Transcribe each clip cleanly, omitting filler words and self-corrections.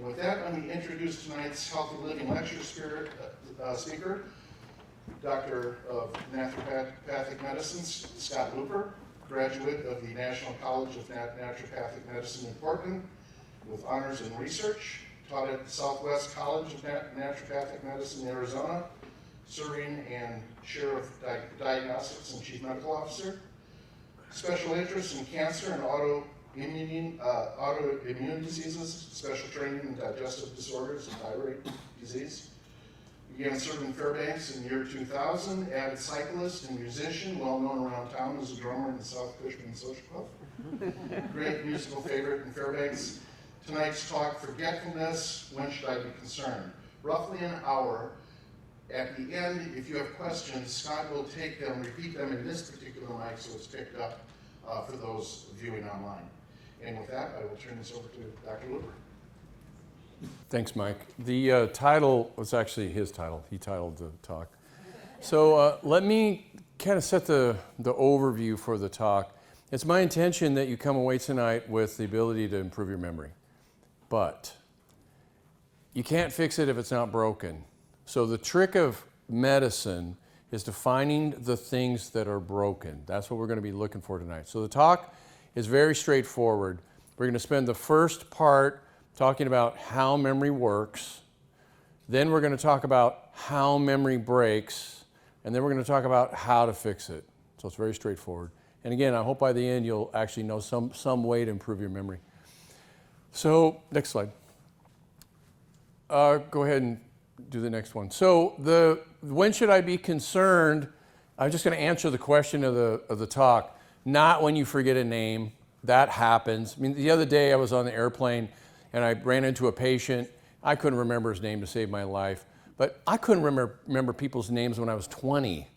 And with that, let me introduce tonight's Healthy Living Lecture speaker, Doctor of Naturopathic Medicine, Scott Luper, graduate of the National College of Naturopathic Medicine in Portland with honors in research, taught at the Southwest College of Naturopathic Medicine in Arizona, serving and chair of diagnostics and chief medical officer. Special interest in cancer and autoimmune diseases, special training in digestive disorders and thyroid disease. Began serving in Fairbanks in the year 2000, avid cyclist and musician, well known around town as a drummer in the South Cushman Social Club. Great musical favorite in Fairbanks. Tonight's talk, Forgetfulness, When Should I Be Concerned? Roughly an hour. At the end, if you have questions, Scott will take them, repeat them in this particular mic so it's picked up for those viewing online. And with that, I will turn this over to Dr. Luper. Thanks, Mike. The title was actually his title. He titled the talk. So let me kind of set the overview for the talk. It's my intention that you come away tonight with the ability to improve your memory. But you can't fix it if it's not broken. So the trick of medicine is to finding the things that are broken. That's what we're going to be looking for tonight. So the talk is very straightforward. We're going to spend the first part talking about how memory works. Then we're going to talk about how memory breaks. And then we're going to talk about how to fix it. So it's very straightforward. And again, I hope by the end you'll actually know some way to improve your memory. So next slide. Go ahead and do the next one. So when should I be concerned? I'm just going to answer the question of the talk. Not when you forget a name. That happens. I mean, the other day I was on the airplane and I ran into a patient. I couldn't remember his name to save my life, but I couldn't remember people's names when I was 20.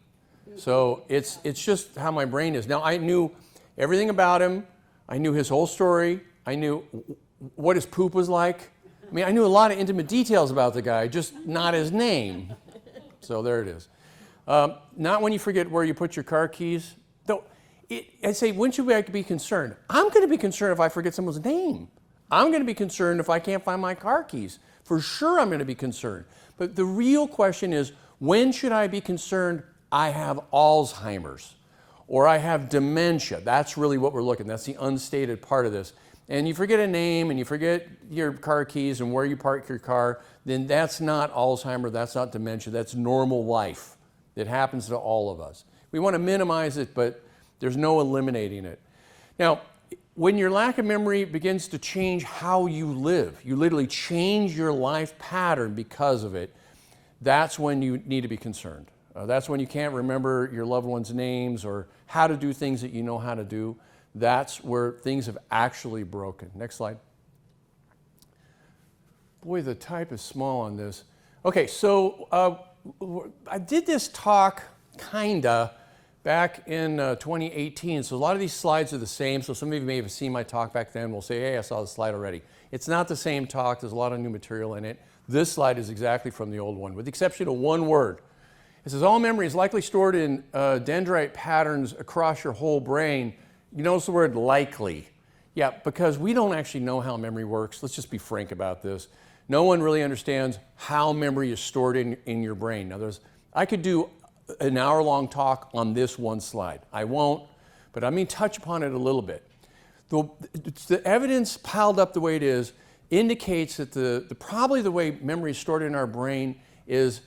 So it's just how my brain is. Now, I knew everything about him. I knew his whole story. I knew what his poop was like. I mean, I knew a lot of intimate details about the guy, just not his name. So there it is. Not when you forget where you put your car keys. Though, I'd say, when should we be concerned? I'm going to be concerned if I forget someone's name. I'm going to be concerned if I can't find my car keys. For sure I'm going to be concerned. But the real question is, when should I be concerned I have Alzheimer's or I have dementia? That's really what we're looking at. That's the unstated part of this. And you forget a name and you forget your car keys and where you park your car, then that's not Alzheimer's, that's not dementia, that's normal life. It happens to all of us. We want to minimize it, but there's no eliminating it. Now, when your lack of memory begins to change how you live, you literally change your life pattern because of it, that's when you need to be concerned. That's when you can't remember your loved ones' names or how to do things that you know how to do. That's where things have actually broken. Next slide. Boy, the type is small on this. Okay, so I did this talk, kinda, back in 2018. So a lot of these slides are the same. So some of you may have seen my talk back then. We'll say, hey, I saw the slide already. It's not the same talk. There's a lot of new material in it. This slide is exactly from the old one, with the exception of one word. It says, all memory is likely stored in dendrite patterns across your whole brain. You notice the word likely. Yeah, because we don't actually know how memory works. Let's just be frank about this. No one really understands how memory is stored in your brain. Now, I could do an hour-long talk on this one slide. I won't, but I mean touch upon it a little bit. The evidence piled up the way it is indicates that probably the way memory is stored in our brain is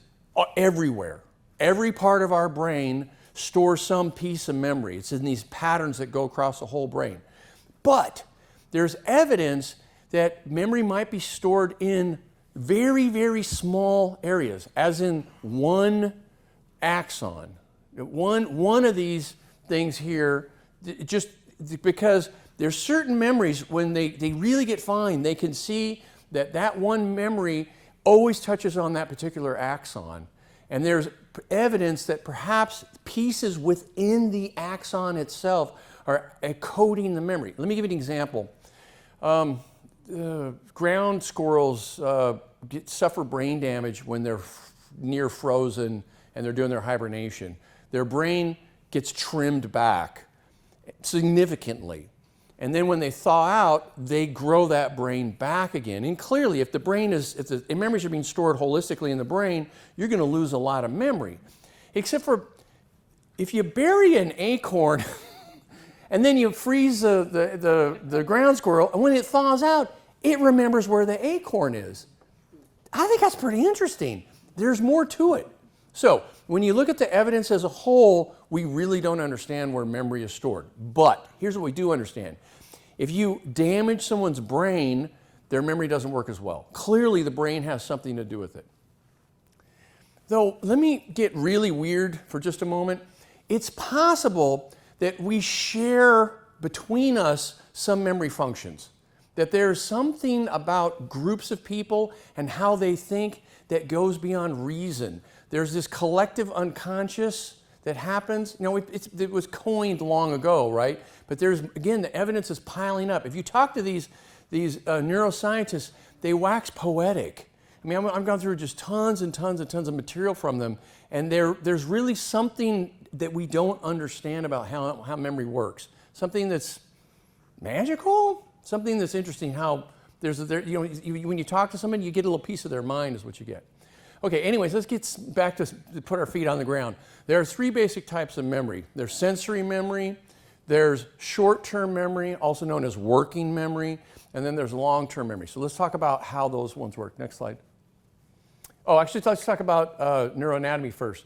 everywhere. Every part of our brain stores some piece of memory. It's in these patterns that go across the whole brain. But there's evidence that memory might be stored in very, very small areas, as in one axon. One of these things here, just because there's certain memories, when they really get fine, they can see that one memory always touches on that particular axon. And there's evidence that perhaps pieces within the axon itself are encoding the memory. Let me give you an example. Ground squirrels suffer brain damage when they're near frozen and they're doing their hibernation. Their brain gets trimmed back significantly. And then when they thaw out, they grow that brain back again. And clearly, if the memories are being stored holistically in the brain, you're going to lose a lot of memory. Except for if you bury an acorn and then you freeze the ground squirrel, and when it thaws out, it remembers where the acorn is. I think that's pretty interesting. There's more to it. So when you look at the evidence as a whole, we really don't understand where memory is stored. But here's what we do understand. If you damage someone's brain, their memory doesn't work as well. Clearly, the brain has something to do with it. Though, let me get really weird for just a moment. It's possible that we share between us some memory functions. That there's something about groups of people and how they think that goes beyond reason. There's this collective unconscious that happens. You know, it was coined long ago, right? But there's, again, the evidence is piling up. If you talk to these neuroscientists, they wax poetic. I mean, I've gone through just tons and tons and tons of material from them, and there's really something that we don't understand about how memory works. Something that's magical, something that's interesting. How when you talk to somebody, you get a little piece of their mind, is what you get. Okay, anyways, let's get back to put our feet on the ground. There are three basic types of memory. There's sensory memory, there's short-term memory, also known as working memory, and then there's long-term memory. So let's talk about how those ones work. Next slide. Oh, actually, let's talk about neuroanatomy first.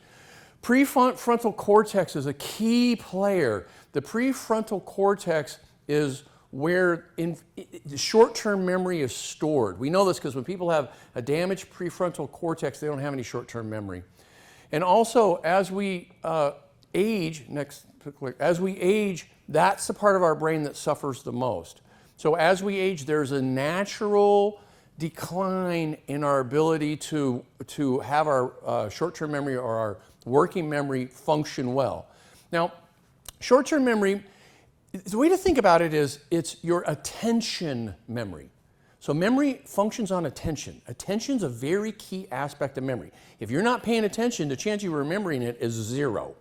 Prefrontal cortex is a key player. The prefrontal cortex is where the short-term memory is stored. We know this because when people have a damaged prefrontal cortex, they don't have any short-term memory. And also, as we age, that's the part of our brain that suffers the most. So as we age, there's a natural decline in our ability to have our short-term memory or our working memory function well. Now, short-term memory, the way to think about it is it's your attention memory. So memory functions on attention. Attention's a very key aspect of memory. If you're not paying attention, the chance of you remembering it is zero.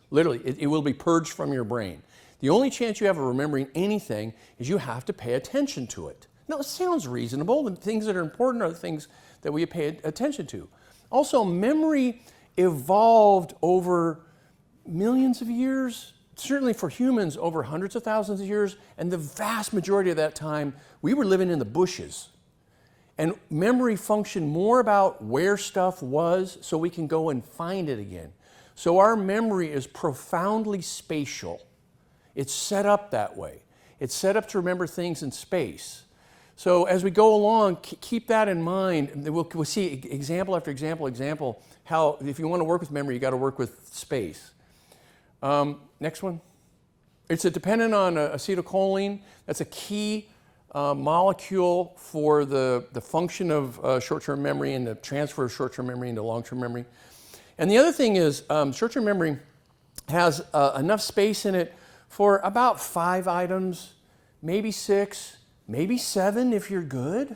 Literally, it will be purged from your brain. The only chance you have of remembering anything is you have to pay attention to it. Now, it sounds reasonable. The things that are important are the things that we pay attention to. Also, memory evolved over millions of years, certainly for humans over hundreds of thousands of years, and the vast majority of that time, we were living in the bushes. And memory functioned more about where stuff was so we can go and find it again. So our memory is profoundly spatial. It's set up that way. It's set up to remember things in space. So as we go along, keep that in mind. We'll see example after example, how if you want to work with memory, you got to work with space. Next one. It's dependent on acetylcholine. That's a key molecule for the function of short-term memory and the transfer of short-term memory into long-term memory. And the other thing is short-term memory has enough space in it for about 5 items, maybe 6, maybe 7 if you're good.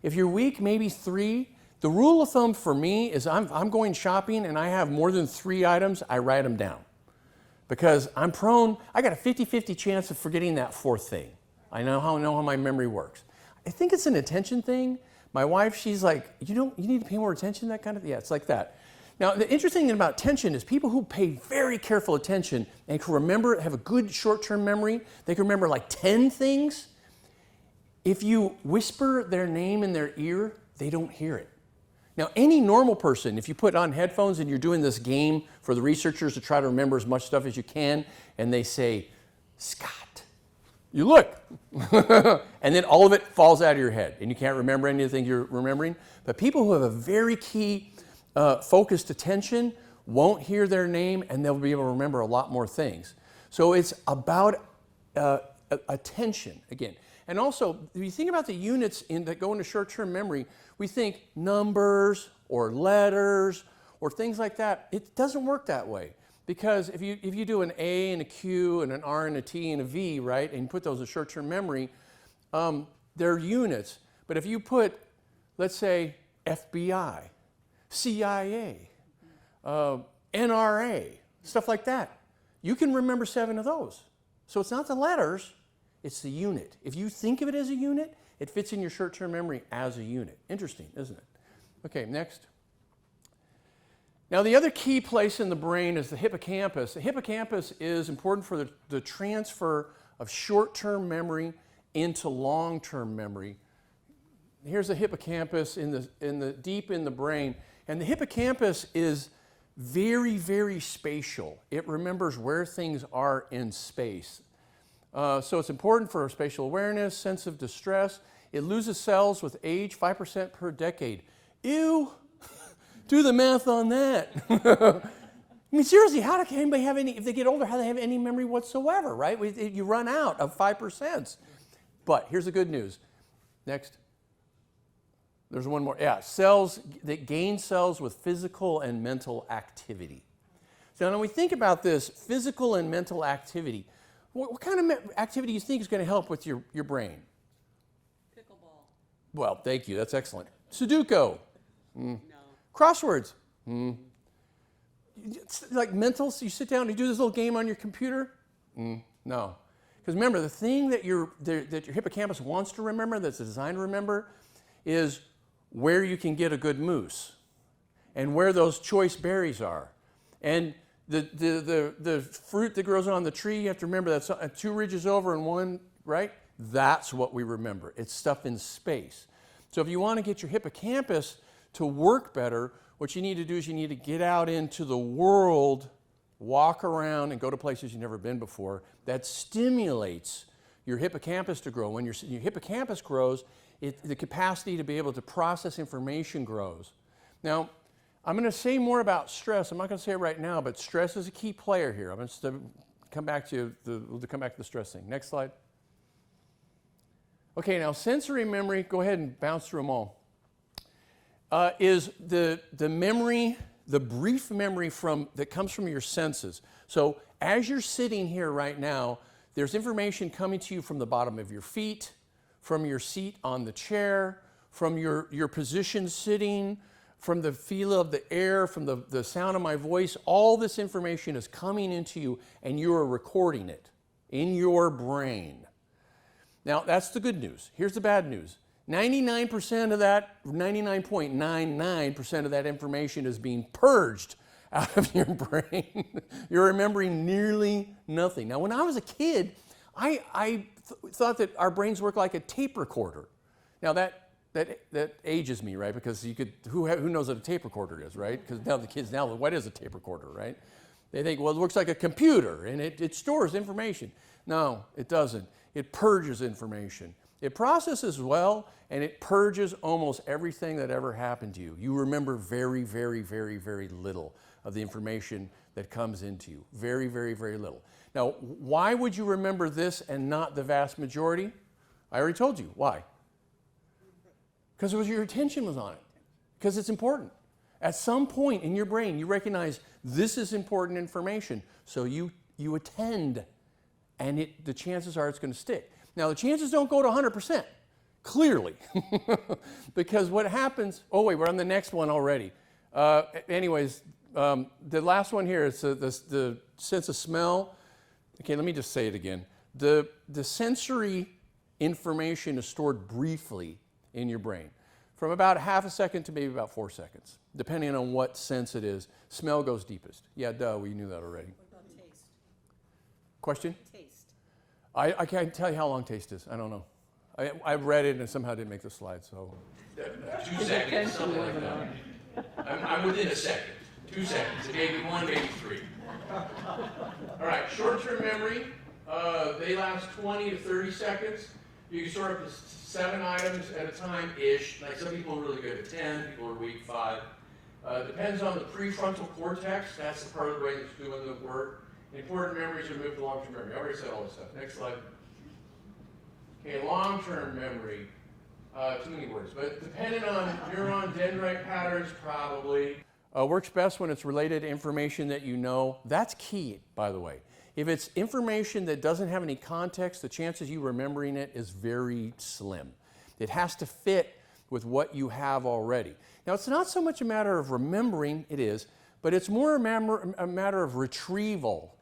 If you're weak, maybe 3. The rule of thumb for me is I'm going shopping and I have more than 3 items, I write them down. Because I got a 50-50 chance of forgetting that 4th thing. I know how my memory works. I think it's an attention thing. My wife, she's like, you need to pay more attention, that kind of thing. Yeah, it's like that. Now, the interesting thing about attention is people who pay very careful attention and can remember, have a good short-term memory, they can remember like 10 things. If you whisper their name in their ear, they don't hear it. Now, any normal person, if you put on headphones and you're doing this game for the researchers to try to remember as much stuff as you can, and they say, Scott, you look, and then all of it falls out of your head, and you can't remember anything you're remembering. But people who have a very key focused attention won't hear their name, and they'll be able to remember a lot more things. So it's about attention, again. And also, if you think about the units that go into short-term memory, we think numbers or letters or things like that. It doesn't work that way. Because if you do an A and a Q and an R and a T and a V, right, and you put those in short-term memory, they're units. But if you put, let's say, FBI, CIA, NRA, stuff like that, you can remember 7 of those. So it's not the letters, It's the unit. If you think of it as a unit, it fits in your short-term memory as a unit. Interesting, isn't it? Okay, next. Now, the other key place in the brain is the hippocampus. The hippocampus is important for the transfer of short-term memory into long-term memory. Here's the hippocampus deep in the brain. And the hippocampus is very, very spatial. It remembers where things are in space. So it's important for spatial awareness, sense of distress. It loses cells with age, 5% per decade. Ew! Do the math on that. I mean, seriously, how can anybody have any, if they get older, how do they have any memory whatsoever, right? You run out of 5%. But here's the good news. Next. There's one more. Yeah, cells that gain cells with physical and mental activity. So now when we think about this, physical and mental activity, what kind of activity do you think is going to help with your brain? Pickleball. Well, thank you. That's excellent. Sudoku. No. Crosswords. It's like mental, so you sit down and you do this little game on your computer? No. Because remember, the thing that your hippocampus wants to remember, that's designed to remember, is where you can get a good moose and where those choice berries are. And the fruit that grows on the tree, you have to remember that's 2 ridges over and 1, right? That's what we remember. It's stuff in space. So if you want to get your hippocampus to work better, what you need to do is you need to get out into the world, walk around, and go to places you've never been before. That stimulates your hippocampus to grow. When your hippocampus grows, the capacity to be able to process information grows. Now, I'm going to say more about stress. I'm not going to say it right now, but stress is a key player here. I'm going to come back to the stress thing. Next slide. Okay, now sensory memory, go ahead and bounce through them all. Is the memory, the brief memory that comes from your senses. So as you're sitting here right now, there's information coming to you from the bottom of your feet, from your seat on the chair, from your position sitting, from the feel of the air, from the sound of my voice. All this information is coming into you and you are recording it in your brain. Now, that's the good news. Here's the bad news. 99% of that, 99.99% of that information is being purged out of your brain. You're remembering nearly nothing. Now, when I was a kid, I thought that our brains work like a tape recorder. Now, that ages me, right? Because who knows what a tape recorder is, right? Because now the kids what is a tape recorder, right? They think, well, it looks like a computer and it stores information. No, it doesn't. It purges information. It processes well, and it purges almost everything that ever happened to you. You remember very, very, very, very little of the information that comes into you. Very, very, very little. Now, why would you remember this and not the vast majority? I already told you. Why? Because your attention was on it. Because it's important. At some point in your brain, you recognize this is important information, so you attend, and the chances are it's going to stick. Now, the chances don't go to 100%, clearly, because what happens, oh wait, we're on the next one already. Anyways, the last one here is the sense of smell. Okay, let me just say it again. The sensory information is stored briefly in your brain, from about half a second to maybe about 4 seconds, depending on what sense it is. Smell goes deepest. Yeah, duh, we knew that already. What about taste? Question? Taste. I can't tell you how long taste is. I don't know. I read it and somehow didn't make the slide, so. 2 seconds, something like that. I'm within a second. 2 seconds, maybe 1, maybe 3. All right, short-term memory, they last 20 to 30 seconds. You can store up to 7 items at a time-ish. Like some people are really good at 10, people are weak 5. Depends on the prefrontal cortex. That's the part of the brain that's doing the work. Important memories are moved to long-term memory. I already said all this stuff. Next slide. Okay, long-term memory. Too many words, but depending on neuron dendrite patterns, probably. Works best when it's related to information that you know. That's key, by the way. If it's information that doesn't have any context, the chances you remembering it is very slim. It has to fit with what you have already. Now, it's not so much a matter of remembering, it is, but it's more a matter of retrieval.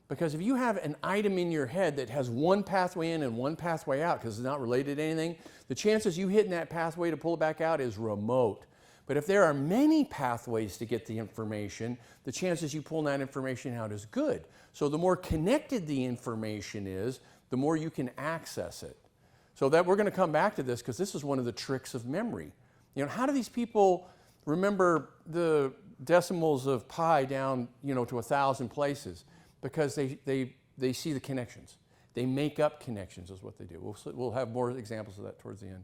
Because if you have an item in your head that has one pathway in and one pathway out because it's not related to anything, the chances you hitting that pathway to pull it back out is remote. But if there are many pathways to get the information, the chances you pulling that information out is good. So the more connected the information is, the more you can access it. So that we're going to come back to this because this is one of the tricks of memory. How do these people remember the decimals of pi down, to 1,000 places? Because they see the connections. They make up connections is what they do. We'll have more examples of that towards the end.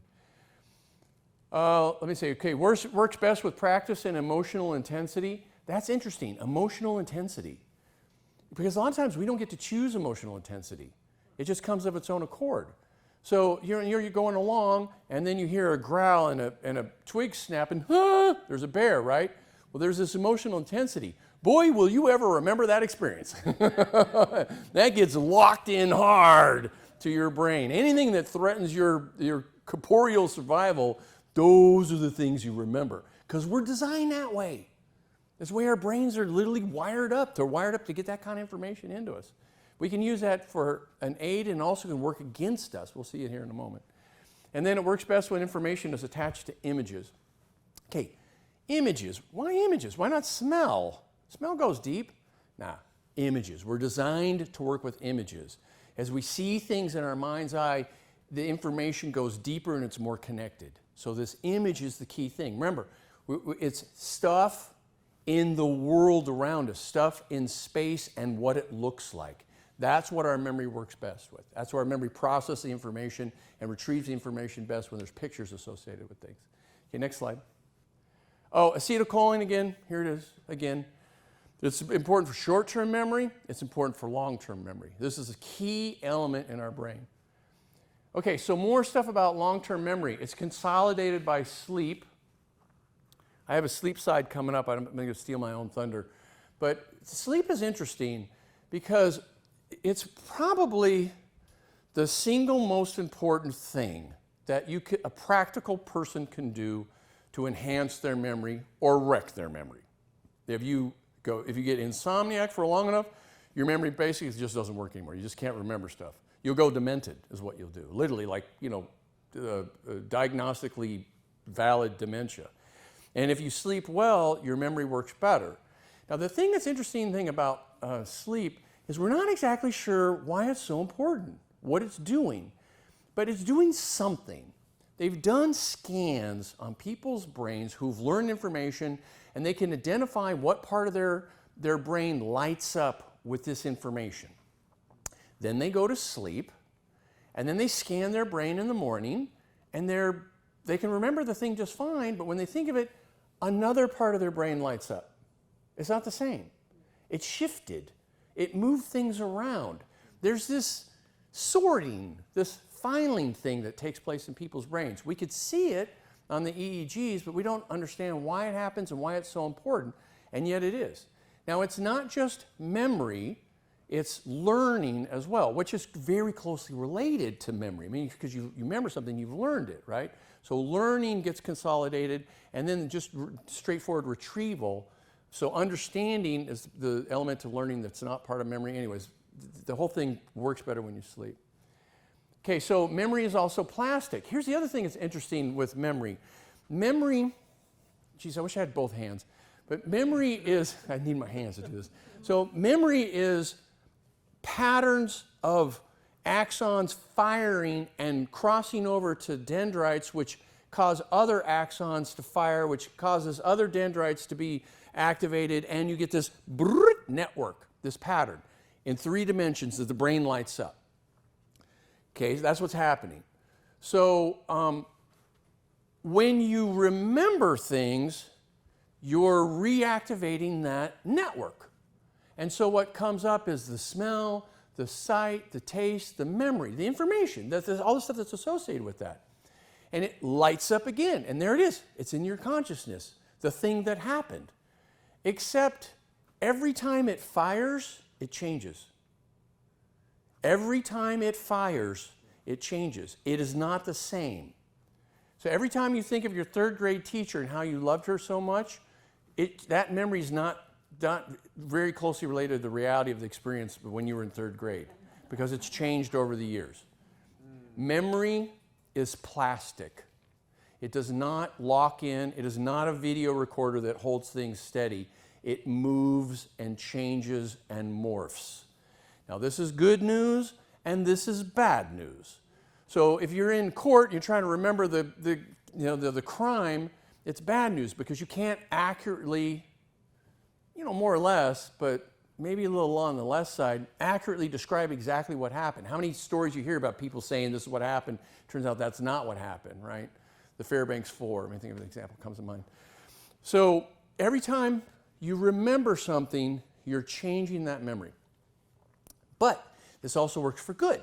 Let me say, okay, works best with practice and emotional intensity. That's interesting, emotional intensity. Because a lot of times we don't get to choose emotional intensity. It just comes of its own accord. So you're going along, and then you hear a growl and a twig snap, and there's a bear, right? Well, there's this emotional intensity. Boy, will you ever remember that experience. That gets locked in hard to your brain. Anything that threatens your corporeal survival, those are the things you remember. Because we're designed that way. That's the way our brains are literally wired up. They're wired up to get that kind of information into us. We can use that for an aid and also can work against us. We'll see it here in a moment. And then it works best when information is attached to images. Okay, images. Why images? Why not smell? Smell goes deep. Nah, images. We're designed to work with images. As we see things in our mind's eye, the information goes deeper and it's more connected. So this image is the key thing. Remember, it's stuff in the world around us, stuff in space and what it looks like. That's what our memory works best with. That's where our memory processes the information and retrieves the information best when there's pictures associated with things. Okay, next slide. Oh, acetylcholine again. Here it is again. It's important for short-term memory. It's important for long-term memory. This is a key element in our brain. Okay, so more stuff about long-term memory. It's consolidated by sleep. I have a sleep side coming up. I'm going to steal my own thunder. But sleep is interesting because it's probably the single most important thing that a practical person can do to enhance their memory or wreck their memory. If you get insomniac for long enough, your memory basically just doesn't work anymore. You just can't remember stuff. You'll go demented is what you'll do. Literally like, diagnostically valid dementia. And if you sleep well, your memory works better. Now the interesting thing about sleep is we're not exactly sure why it's so important, what it's doing, but it's doing something. They've done scans on people's brains who've learned information, and they can identify what part of their brain lights up with this information. Then they go to sleep, and then they scan their brain in the morning, and they can remember the thing just fine, but when they think of it, another part of their brain lights up. It's not the same. It shifted. It moved things around. There's this sorting, this filing thing that takes place in people's brains. We could see it on the EEGs, but we don't understand why it happens and why it's so important, and yet it is. Now, it's not just memory, it's learning as well, which is very closely related to memory. I mean, because you remember something, you've learned it, right? So learning gets consolidated, and then just straightforward retrieval. So understanding is the element of learning that's not part of memory anyways. The whole thing works better when you sleep. Okay, so memory is also plastic. Here's the other thing that's interesting with memory. Memory, geez, I wish I had both hands. But memory is, I need my hands to do this. So memory is patterns of axons firing and crossing over to dendrites, which cause other axons to fire, which causes other dendrites to be activated, and you get this network, this pattern, in 3 dimensions that the brain lights up. Okay, so that's what's happening. So when you remember things, you're reactivating that network. And so what comes up is the smell, the sight, the taste, the memory, the information, all the stuff that's associated with that. And it lights up again, and there it is. It's in your consciousness, the thing that happened. Except every time it fires, it changes. Every time it fires, it changes. It is not the same. So every time you think of your 3rd grade teacher and how you loved her so much, that memory is not not very closely related to the reality of the experience when you were in 3rd grade because it's changed over the years. Memory is plastic. It does not lock in. It is not a video recorder that holds things steady. It moves and changes and morphs. Now, this is good news and this is bad news. So if you're in court, you're trying to remember the crime, it's bad news because you can't accurately, more or less, but maybe a little on the less side, accurately describe exactly what happened. How many stories you hear about people saying this is what happened, turns out that's not what happened, right? The Fairbanks Four, I think of an example comes to mind. So every time you remember something, you're changing that memory. But this also works for good.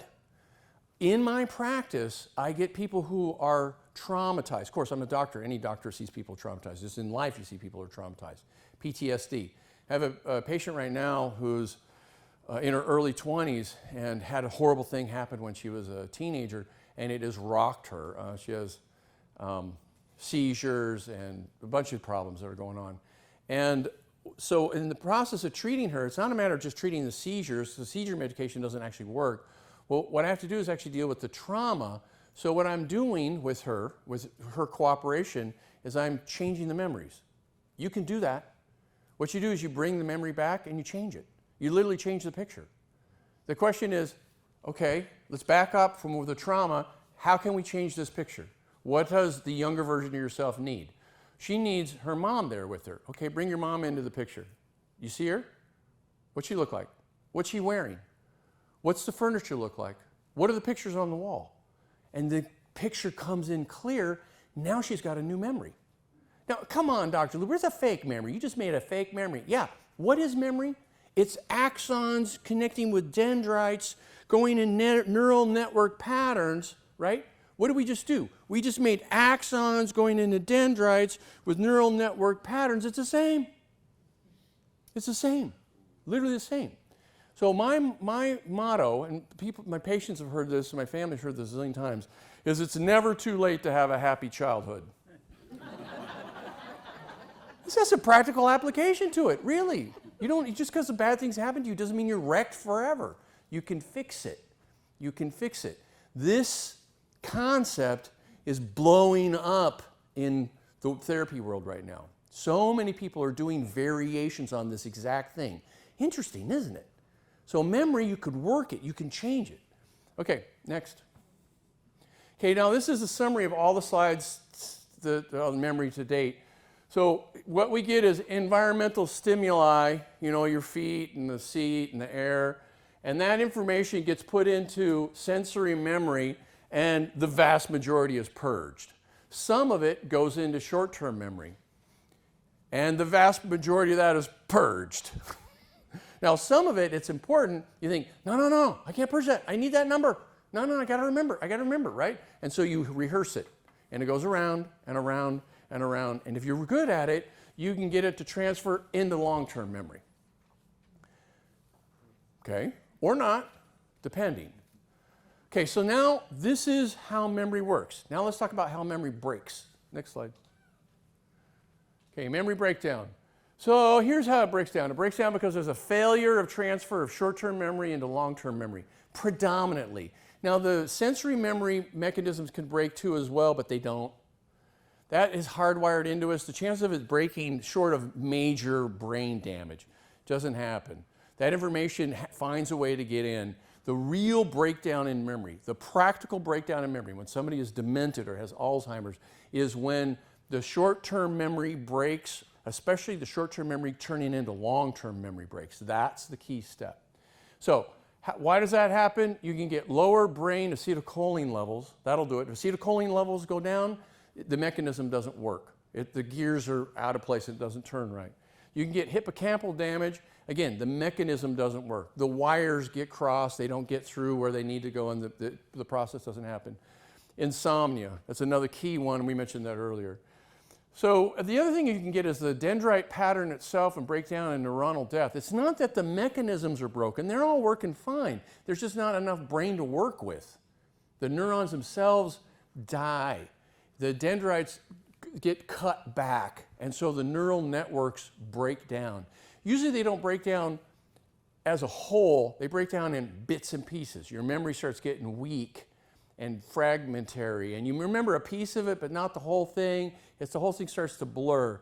In my practice, I get people who are traumatized. Of course, I'm a doctor. Any doctor sees people traumatized. Just in life, you see people who are traumatized. PTSD. I have a patient right now who's in her early 20s and had a horrible thing happen when she was a teenager, and it has rocked her. She has seizures and a bunch of problems that are going on. And so in the process of treating her, it's not a matter of just treating the seizures. The seizure medication doesn't actually work. Well, what I have to do is actually deal with the trauma. So what I'm doing with her cooperation, is I'm changing the memories. You can do that. What you do is you bring the memory back and you change it. You literally change the picture. The question is, okay, let's back up from the trauma. How can we change this picture? What does the younger version of yourself need? She needs her mom there with her. Okay, bring your mom into the picture. You see her? What's she look like? What's she wearing? What's the furniture look like? What are the pictures on the wall? And the picture comes in clear. Now she's got a new memory. Now, come on, Dr. Luper, where's a fake memory? You just made a fake memory. Yeah, what is memory? It's axons connecting with dendrites, going in neural network patterns, right? What did we just do? We just made axons going into dendrites with neural network patterns. It's the same. It's the same, literally the same. So my motto, and my patients have heard this, and my family's heard this a zillion times, is it's never too late to have a happy childhood. This has a practical application to it, really. Just because the bad things happen to you doesn't mean you're wrecked forever. You can fix it. You can fix it. This concept is blowing up in the therapy world right now. So many people are doing variations on this exact thing. Interesting, isn't it? So memory, you could work it, you can change it. Okay, next. Okay, now this is a summary of all the slides, the memory to date. So what we get is environmental stimuli, your feet and the seat and the air, and that information gets put into sensory memory, and the vast majority is purged. Some of it goes into short-term memory, and the vast majority of that is purged. Now, some of it, it's important. You think, no, I can't purge that. I need that number. No, I got to remember, right? And so you rehearse it, and it goes around and around and around. And if you're good at it, you can get it to transfer into long-term memory. Okay, or not, depending. Okay, so now this is how memory works. Now let's talk about how memory breaks. Next slide. Okay, memory breakdown. So here's how it breaks down. It breaks down because there's a failure of transfer of short-term memory into long-term memory, predominantly. Now the sensory memory mechanisms can break too as well, but they don't. That is hardwired into us. The chance of it breaking short of major brain damage doesn't happen. That information finds a way to get in. The real breakdown in memory, the practical breakdown in memory, when somebody is demented or has Alzheimer's, is when the short-term memory breaks, especially the short-term memory turning into long-term memory breaks. That's the key step. So why does that happen? You can get lower brain acetylcholine levels. That'll do it. If acetylcholine levels go down, the mechanism doesn't work. The gears are out of place. It doesn't turn right. You can get hippocampal damage. Again, the mechanism doesn't work. The wires get crossed. They don't get through where they need to go, and the process doesn't happen. Insomnia. That's another key one. We mentioned that earlier. So the other thing you can get is the dendrite pattern itself and breakdown and neuronal death. It's not that the mechanisms are broken. They're all working fine. There's just not enough brain to work with. The neurons themselves die. The dendrites get cut back, and so the neural networks break down. Usually they don't break down as a whole, they break down in bits and pieces. Your memory starts getting weak and fragmentary, and you remember a piece of it, but not the whole thing. It's the whole thing starts to blur.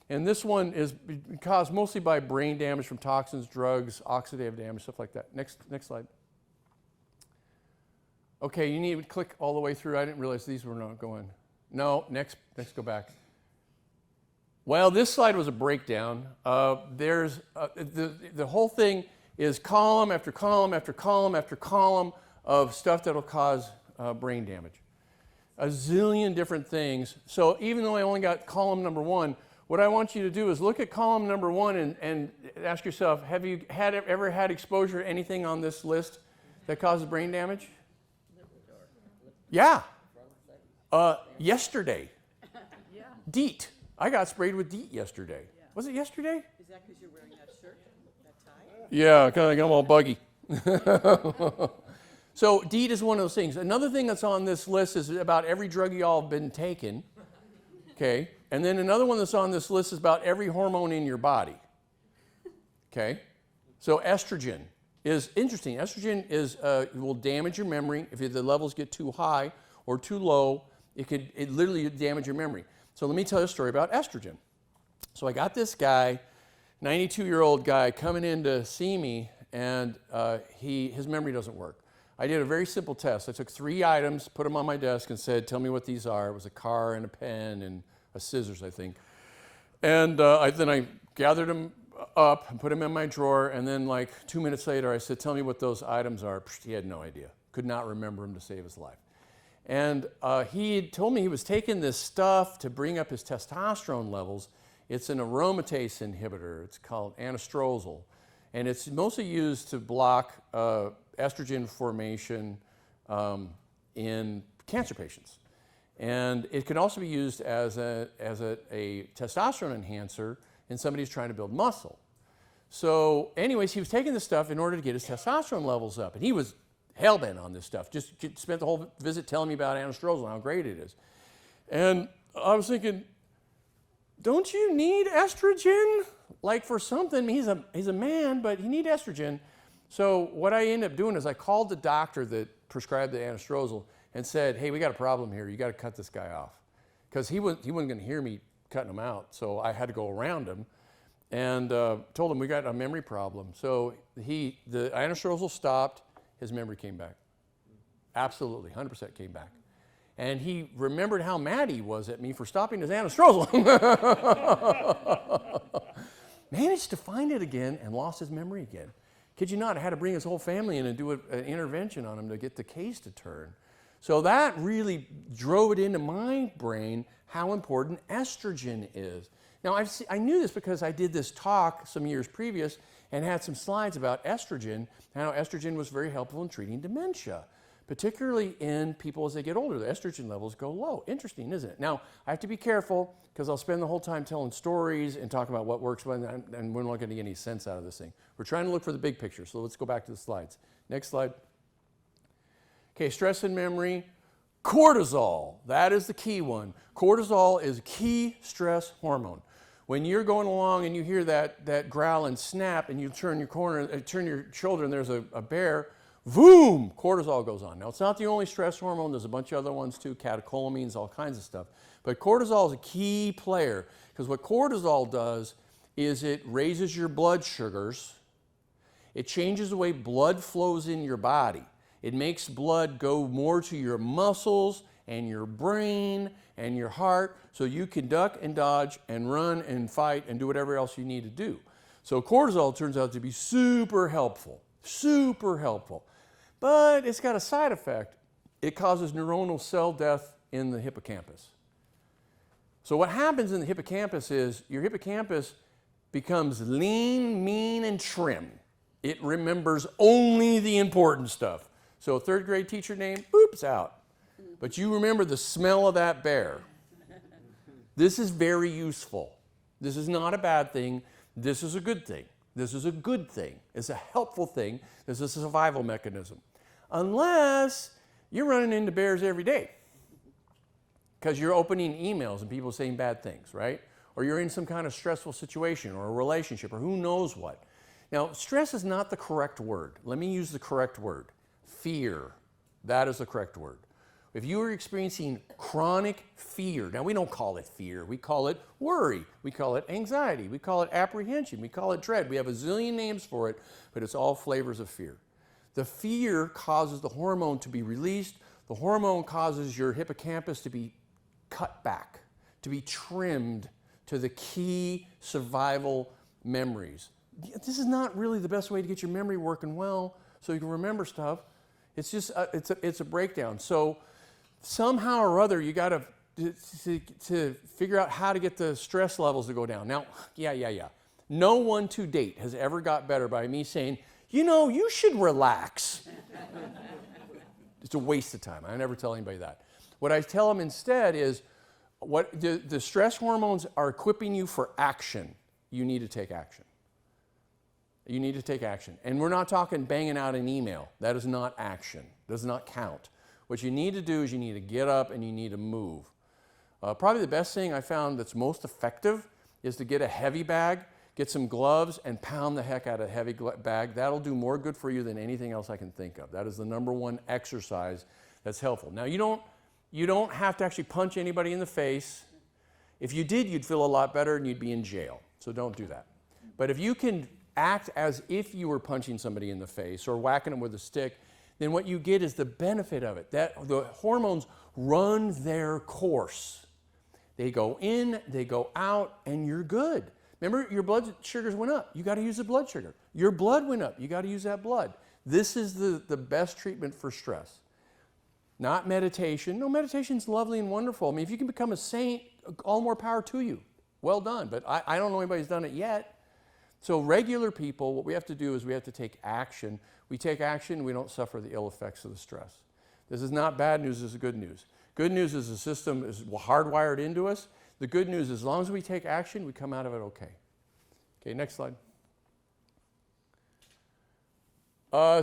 And this one is caused mostly by brain damage from toxins, drugs, oxidative damage, stuff like that. Next slide. Okay, you need to click all the way through. I didn't realize these were not going. No, next, go back. Well, this slide was a breakdown. The whole thing is column after column after column after column of stuff that'll cause brain damage. A zillion different things. So even though I only got column number 1, what I want you to do is look at column number 1 and ask yourself, have you ever had exposure to anything on this list that causes brain damage? Yeah. Yesterday. Yeah. DEET. I got sprayed with DEET yesterday. Yeah. Was it yesterday? Is that because you're wearing that shirt, that tie? Yeah, kind of I'm all buggy. So DEET is one of those things. Another thing that's on this list is about every drug you all have been taking. Okay. And then another one that's on this list is about every hormone in your body. Okay. So estrogen is interesting. Estrogen will damage your memory. If the levels get too high or too low, it literally damage your memory. So let me tell you a story about estrogen. So I got this guy, 92-year-old guy, coming in to see me, and his memory doesn't work. I did a very simple test. I took 3 items, put them on my desk, and said, tell me what these are. It was a car and a pen and a scissors, I think. And then I gathered them up and put them in my drawer, and then like 2 minutes later, I said, tell me what those items are. He had no idea. Could not remember them to save his life. And he told me he was taking this stuff to bring up his testosterone levels. It's an aromatase inhibitor. It's called anastrozole. And it's mostly used to block estrogen formation in cancer patients. And it can also be used as a testosterone enhancer in somebody who's trying to build muscle. So anyways, he was taking this stuff in order to get his testosterone levels up. And he was hell-bent on this stuff. Just spent the whole visit telling me about anastrozole and how great it is. And I was thinking, don't you need estrogen? Like for something, he's a man, but he needs estrogen. So what I ended up doing is I called the doctor that prescribed the anastrozole and said, hey, we got a problem here. You got to cut this guy off. Because he wasn't going to hear me cutting him out. So I had to go around him and told him we got a memory problem. So the anastrozole stopped. His memory came back. Absolutely, 100% came back. And he remembered how mad he was at me for stopping his anastrozole. Managed to find it again and lost his memory again. Kid you not, I had to bring his whole family in and do an intervention on him to get the case to turn. So that really drove it into my brain how important estrogen is. Now, I knew this because I did this talk some years previous and had some slides about estrogen, and how estrogen was very helpful in treating dementia, particularly in people as they get older. The estrogen levels go low. Interesting, isn't it? Now, I have to be careful because I'll spend the whole time telling stories and talking about what works when, and we're not going to get any sense out of this thing. We're trying to look for the big picture, so let's go back to the slides. Next slide. Okay, stress and memory. Cortisol, that is the key one. Cortisol is a key stress hormone. When you're going along and you hear that growl and snap and you turn your shoulder and there's a bear, boom, cortisol goes on. Now, it's not the only stress hormone. There's a bunch of other ones too, catecholamines, all kinds of stuff. But cortisol is a key player because what cortisol does is it raises your blood sugars. It changes the way blood flows in your body. It makes blood go more to your muscles and your brain and your heart so you can duck and dodge and run and fight and do whatever else you need to do. So cortisol turns out to be super helpful. But it's got a side effect. It causes neuronal cell death in the hippocampus. So what happens in the hippocampus is your hippocampus becomes lean, mean, and trim. It remembers only the important stuff. So 3rd grade teacher name, oops, out. But you remember the smell of that bear. This is very useful. This is not a bad thing. This is a good thing. This is a good thing. It's a helpful thing. This is a survival mechanism. Unless you're running into bears every day because you're opening emails and people saying bad things, right? or you're in some kind of stressful situation or a relationship or who knows what. Now, stress is not the correct word. Let me use the correct word. Fear. That is the correct word. If you are experiencing chronic fear, now we don't call it fear, we call it worry, we call it anxiety, we call it apprehension, we call it dread. We have a zillion names for it, but it's all flavors of fear. The fear causes the hormone to be released. The hormone causes your hippocampus to be cut back, to be trimmed to the key survival memories. This is not really the best way to get your memory working well so you can remember stuff. It's just, it's a breakdown. So somehow or other, you got to figure out how to get the stress levels to go down. Now, yeah. No one to date has ever got better by me saying, you know, you should relax. It's a waste of time. I never tell anybody that. What I tell them instead is, what the stress hormones are equipping you for action. You need to take action. You need to take action. And we're not talking banging out an email. That is not action. Does not count. What you need to do is you need to get up and you need to move. Probably the best thing I found that's most effective is to get a heavy bag, get some gloves, and pound the heck out of a heavy bag. That'll do more good for you than anything else I can think of. That is the number one exercise that's helpful. Now, you don't have to actually punch anybody in the face. If you did, you'd feel a lot better and you'd be in jail. So don't do that. But if you can act as if you were punching somebody in the face or whacking them with a stick, then what you get is the benefit of it. That the hormones run their course. They go in, they go out, and you're good. Remember, your blood sugars went up. You got to use the blood sugar. Your blood went up. You got to use that blood. This is the best treatment for stress. Not meditation. No, meditation's lovely and wonderful. I mean, if you can become a saint, all more power to you. Well done. But I don't know anybody who's done it yet. So regular people, what we have to do is we have to take action. We take action, we don't suffer the ill effects of the stress. This is not bad news, this is good news. Good news is the system is hardwired into us. The good news is as long as we take action, we come out of it okay. Okay, next slide.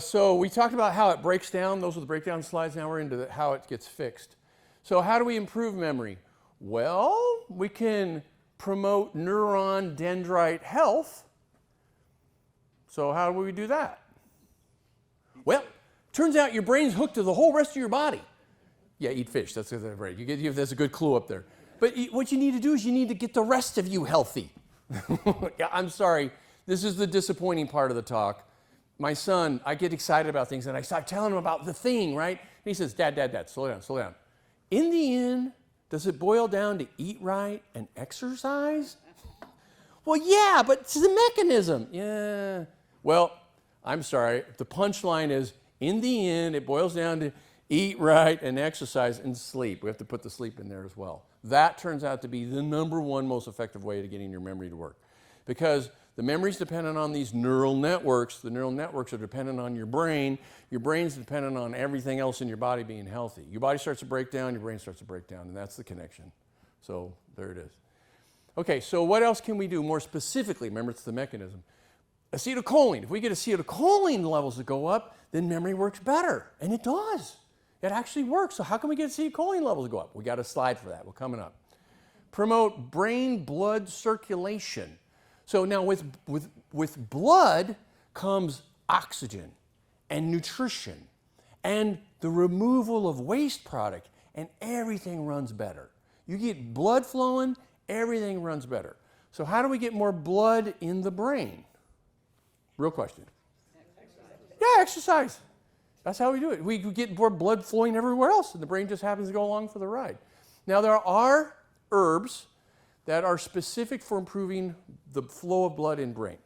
So we talked about how it breaks down. Those are the breakdown slides. Now we're into how it gets fixed. So how do we improve memory? Well, we can promote neuron dendrite health. So how do we do that? Well, turns out your brain's hooked to the whole rest of your body. Yeah, eat fish. That's right. That's a good clue up there. But what you need to do is you need to get the rest of you healthy. Yeah, I'm sorry. This is the disappointing part of the talk. My son, I get excited about things, and I start telling him about the thing, right? And he says, Dad, slow down. In the end, does it boil down to eat right and exercise? Well, yeah, but it's the mechanism. Yeah. Well, I'm sorry. The punchline is, in the end, it boils down to eat right and exercise and sleep. We have to put the sleep in there as well. That turns out to be the number one most effective way to getting your memory to work. Because the memory's dependent on these neural networks. The neural networks are dependent on your brain. Your brain's dependent on everything else in your body being healthy. Your body starts to break down, your brain starts to break down, and that's the connection. So there it is. Okay, so what else can we do more specifically? Remember, it's the mechanism. Acetylcholine. If we get acetylcholine levels to go up, then memory works better. And it does. It actually works. So how can we get acetylcholine levels to go up? We got a slide for that. We're coming up. Promote brain blood circulation. So now with blood comes oxygen and nutrition and the removal of waste product, and everything runs better. You get blood flowing, everything runs better. So how do we get more blood in the brain? Real question. Yeah, exercise. That's how we do it. We get more blood flowing everywhere else, and the brain just happens to go along for the ride. Now, there are herbs that are specific for improving the flow of blood in brain.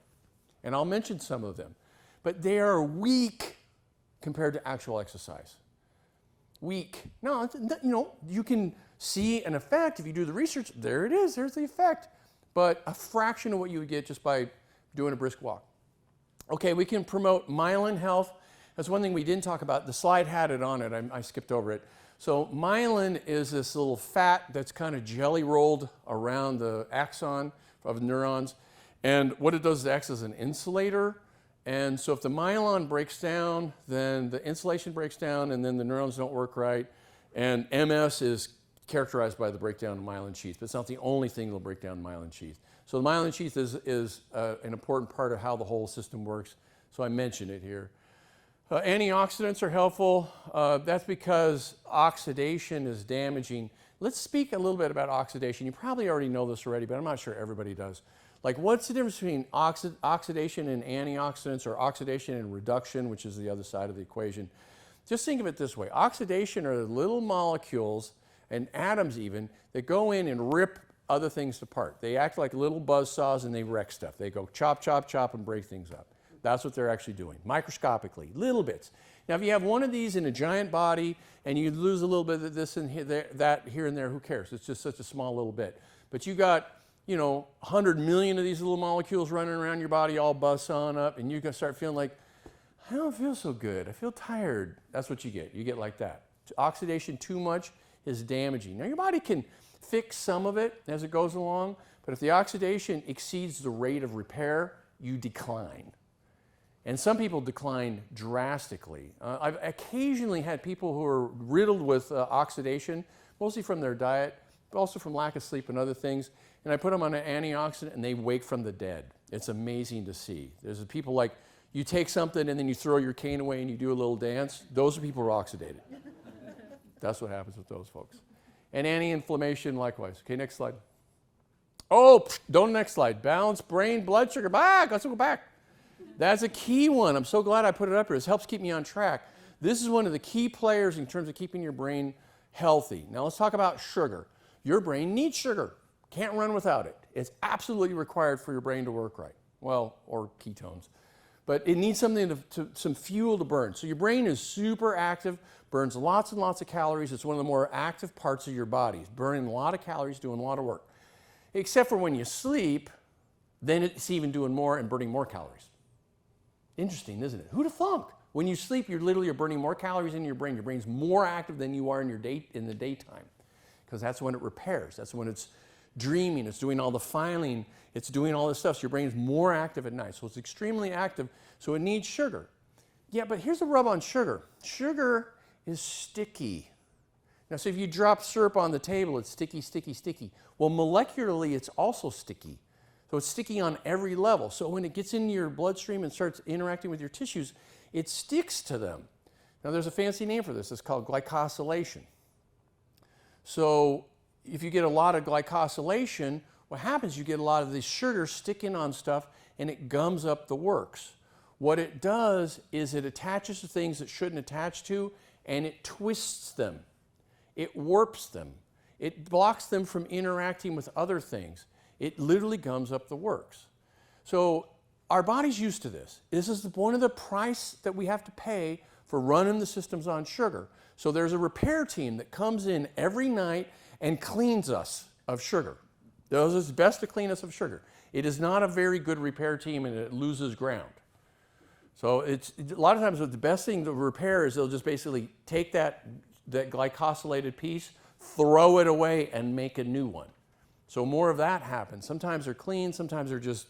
And I'll mention some of them. But they are weak compared to actual exercise. Weak. No, you can see an effect if you do the research. There it is. There's the effect. But a fraction of what you would get just by doing a brisk walk. Okay, we can promote myelin health. That's one thing we didn't talk about. The slide had it on it. I skipped over it. So myelin is this little fat that's kind of jelly rolled around the axon of neurons. And what it does is it acts as an insulator. And so if the myelin breaks down, then the insulation breaks down, and then the neurons don't work right. And MS is characterized by the breakdown of myelin sheath, but it's not the only thing that will break down myelin sheath. So the myelin sheath is an important part of how the whole system works, so I mentioned it here. Antioxidants are helpful. That's because oxidation is damaging. Let's speak a little bit about oxidation. You probably already know this already, but I'm not sure everybody does. Like, what's the difference between oxidation and antioxidants, or oxidation and reduction, which is the other side of the equation? Just think of it this way. Oxidation are the little molecules, and atoms even, that go in and rip other things apart. They act like little buzzsaws and they wreck stuff. They go chop, chop, chop and break things up. That's what they're actually doing, microscopically, little bits. Now, if you have one of these in a giant body and you lose a little bit of this and that here and there, who cares? It's just such a small little bit. But you got, 100 million of these little molecules running around your body all buzzsawing up, and you can start feeling like, I don't feel so good. I feel tired. That's what you get. You get like that. Oxidation too much is damaging. Now, your body can fix some of it as it goes along, but if the oxidation exceeds the rate of repair, you decline. And some people decline drastically. I've occasionally had people who are riddled with oxidation, mostly from their diet, but also from lack of sleep and other things, and I put them on an antioxidant and they wake from the dead. It's amazing to see. There's people like, you take something and then you throw your cane away and you do a little dance. Those are people who are oxidated. That's what happens with those folks. And anti-inflammation likewise. Okay, next slide. Oh, don't next slide. Balance brain blood sugar. Back, let's go back. That's a key one. I'm so glad I put it up here. This helps keep me on track. This is one of the key players in terms of keeping your brain healthy. Now let's talk about sugar. Your brain needs sugar. Can't run without it. It's absolutely required for your brain to work right. Well, or ketones. But it needs something some fuel to burn. So your brain is super active, burns lots and lots of calories. It's one of the more active parts of your body. It's burning a lot of calories, doing a lot of work. Except for when you sleep, then it's even doing more and burning more calories. Interesting, isn't it? Who'd have thunk? When you sleep, you're burning more calories in your brain. Your brain's more active than you are in the daytime, because that's when it repairs. That's when it's dreaming. It's doing all the filing. It's doing all this stuff. So your brain's more active at night. So it's extremely active. So it needs sugar. Yeah, but here's the rub on sugar. Sugar is sticky. Now, so if you drop syrup on the table, it's sticky, sticky, sticky. Well, molecularly, it's also sticky. So it's sticky on every level. So when it gets into your bloodstream and starts interacting with your tissues, it sticks to them. Now, there's a fancy name for this. It's called glycosylation. So if you get a lot of glycosylation, what happens, you get a lot of this sugar sticking on stuff, and it gums up the works. What it does is it attaches to things it shouldn't attach to, and it twists them. It warps them. It blocks them from interacting with other things. It literally gums up the works. So our body's used to this. This is one of the price that we have to pay for running the systems on sugar. So there's a repair team that comes in every night and cleans us of sugar. It's best to clean us of sugar. It is not a very good repair team, and it loses ground. So it's a lot of times the best thing to repair is they'll just basically take that glycosylated piece, throw it away, and make a new one. So more of that happens. Sometimes they're clean, sometimes they're just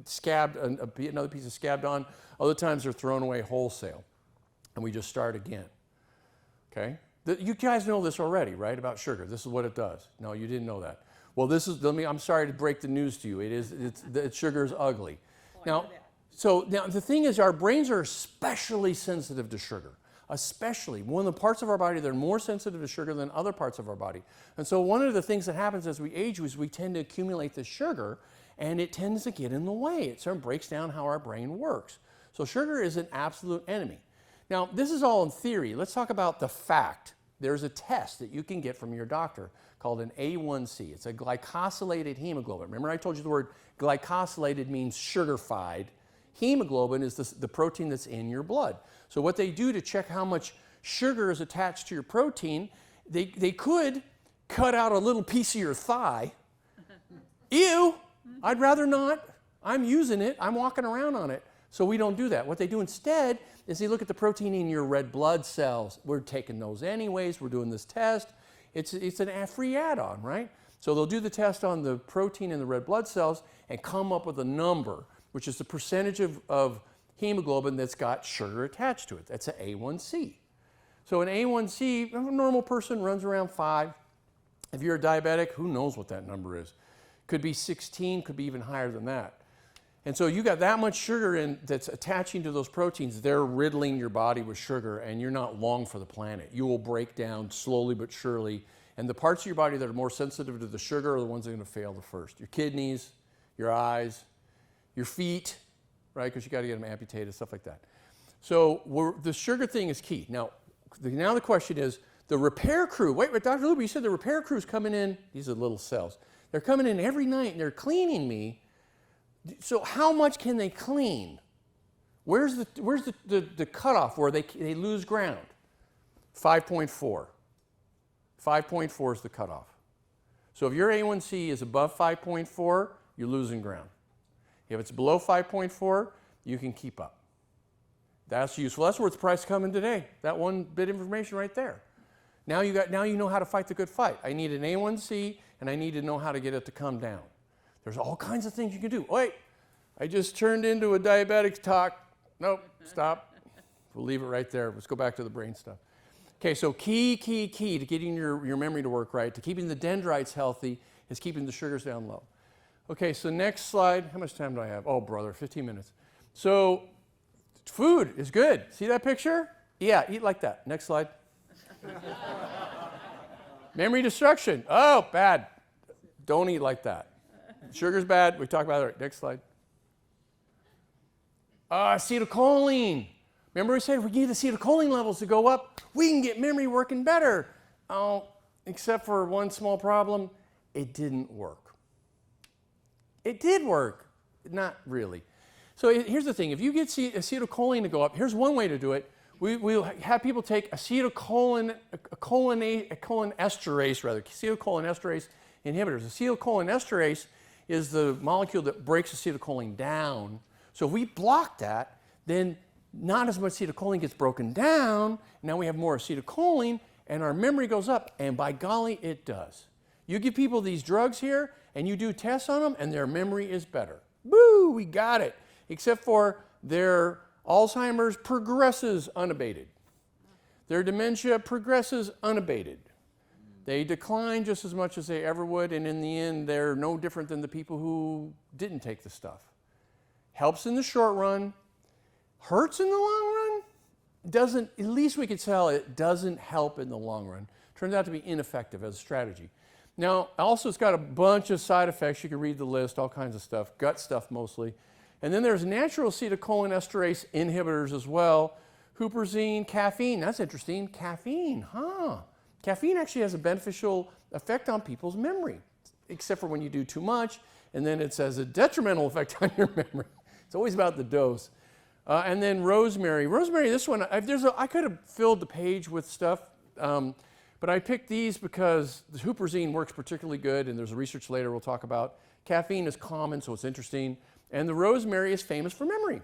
scabbed, another piece is scabbed on. Other times they're thrown away wholesale, and we just start again. Okay? You guys know this already, right, about sugar. This is what it does. No, you didn't know that. Well, I'm sorry to break the news to you. Sugar is ugly. Now the thing is, our brains are especially sensitive to sugar. Especially. One of the parts of our body that are more sensitive to sugar than other parts of our body. And so one of the things that happens as we age is we tend to accumulate the sugar, and it tends to get in the way. It sort of breaks down how our brain works. So sugar is an absolute enemy. Now, this is all in theory. Let's talk about the fact. There's a test that you can get from your doctor called an A1C. It's a glycosylated hemoglobin. Remember I told you the word glycosylated means sugar-fied. Hemoglobin is the protein that's in your blood. So what they do to check how much sugar is attached to your protein, they could cut out a little piece of your thigh. Ew, I'd rather not. I'm using it. I'm walking around on it. So we don't do that. What they do instead is they look at the protein in your red blood cells. We're taking those anyways. We're doing this test. It's a free add-on, right? So they'll do the test on the protein in the red blood cells and come up with a number, which is the percentage of hemoglobin that's got sugar attached to it. That's an A1C. So an A1C, a normal person runs around 5. If you're a diabetic, who knows what that number is? Could be 16, could be even higher than that. And so you got that much sugar in that's attaching to those proteins, they're riddling your body with sugar, and you're not long for the planet. You will break down slowly but surely. And the parts of your body that are more sensitive to the sugar are the ones that are going to fail the first. Your kidneys, your eyes, your feet, right? Because you got to get them amputated, stuff like that. So the sugar thing is key. Now the question is, the repair crew, wait, Dr. Luper, you said the repair crew's coming in, these are little cells. They're coming in every night and they're cleaning me. So how much can they clean? Where's the cutoff where they lose ground? 5.4. 5.4 is the cutoff. So if your A1C is above 5.4, you're losing ground. If it's below 5.4, you can keep up. That's useful. That's where the price coming today. That one bit of information right there. Now you know how to fight the good fight. I need an A1C and I need to know how to get it to come down. There's all kinds of things you can do. Wait, I just turned into a diabetic talk. Nope, stop. We'll leave it right there. Let's go back to the brain stuff. Okay, so key to getting your memory to work right, to keeping the dendrites healthy, is keeping the sugars down low. Okay, so next slide. How much time do I have? Oh, brother, 15 minutes. So food is good. See that picture? Yeah, eat like that. Next slide. Memory destruction. Oh, bad. Don't eat like that. Sugar's bad. We talked about it. Next slide. Acetylcholine. Remember we said if we get acetylcholine levels to go up, we can get memory working better. Oh, except for one small problem. It didn't work. It did work. Not really. So here's the thing. If you get acetylcholine to go up, here's one way to do it. We'll have people take acetylcholine esterase inhibitors. Acetylcholine esterase is the molecule that breaks acetylcholine down. So if we block that, then not as much acetylcholine gets broken down. Now we have more acetylcholine, and our memory goes up. And by golly, it does. You give people these drugs here, and you do tests on them, and their memory is better. Woo, we got it. Except for their Alzheimer's progresses unabated. Their dementia progresses unabated. They decline just as much as they ever would, and in the end, they're no different than the people who didn't take the stuff. Helps in the short run, hurts in the long run, doesn't, at least we could tell it doesn't help in the long run. Turns out to be ineffective as a strategy. Now, also it's got a bunch of side effects. You can read the list, all kinds of stuff, gut stuff mostly. And then there's natural acetylcholine esterase inhibitors as well. Huperzine, caffeine, that's interesting. Caffeine, huh? Caffeine actually has a beneficial effect on people's memory, except for when you do too much, and then it has a detrimental effect on your memory. It's always about the dose. And then rosemary. Rosemary, this one, I could have filled the page with stuff, but I picked these because the huperzine works particularly good, and there's a research later we'll talk about. Caffeine is common, so it's interesting. And the rosemary is famous for memory.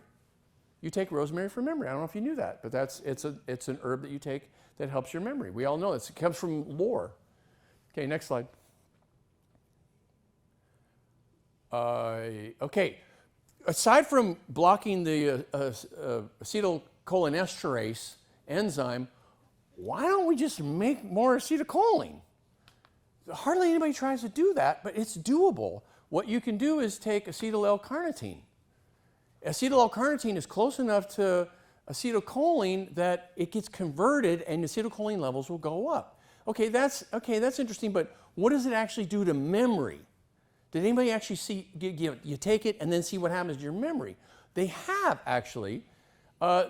You take rosemary for memory. I don't know if you knew that, but it's an herb that you take that helps your memory. We all know this. It comes from lore. Okay, next slide. Okay, aside from blocking the acetylcholinesterase enzyme, why don't we just make more acetylcholine? Hardly anybody tries to do that, but it's doable. What you can do is take acetyl L-carnitine. Acetyl L-carnitine is close enough to acetylcholine that it gets converted and acetylcholine levels will go up. Okay, that's interesting, but what does it actually do to memory? Did anybody actually see, you take it and then see what happens to your memory? They have actually.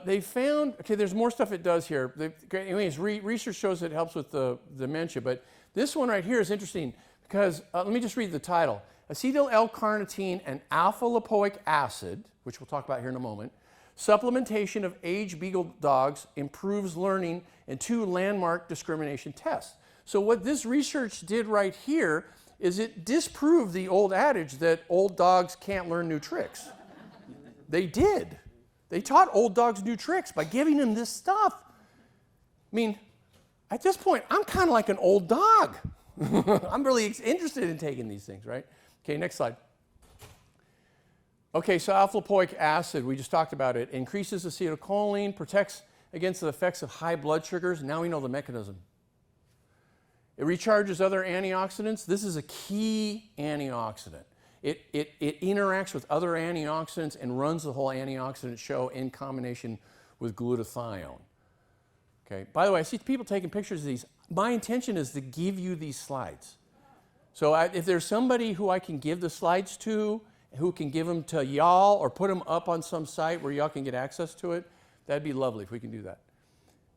They found, okay, there's more stuff it does here. Anyways, research shows it helps with the dementia, but this one right here is interesting because, let me just read the title. Acetyl L-carnitine and alpha-lipoic acid, which we'll talk about here in a moment, supplementation of aged beagle dogs improves learning in 2 landmark discrimination tests. So what this research did right here is it disproved the old adage that old dogs can't learn new tricks. They did. They taught old dogs new tricks by giving them this stuff. I mean, at this point, I'm kind of like an old dog. I'm really interested in taking these things, right? Okay, next slide. Okay, so alpha-lipoic acid, we just talked about it, increases acetylcholine, protects against the effects of high blood sugars. Now we know the mechanism. It recharges other antioxidants. This is a key antioxidant. It interacts with other antioxidants and runs the whole antioxidant show in combination with glutathione. Okay. By the way, I see people taking pictures of these. My intention is to give you these slides. So if there's somebody who I can give the slides to, who can give them to y'all or put them up on some site where y'all can get access to it, that'd be lovely if we can do that.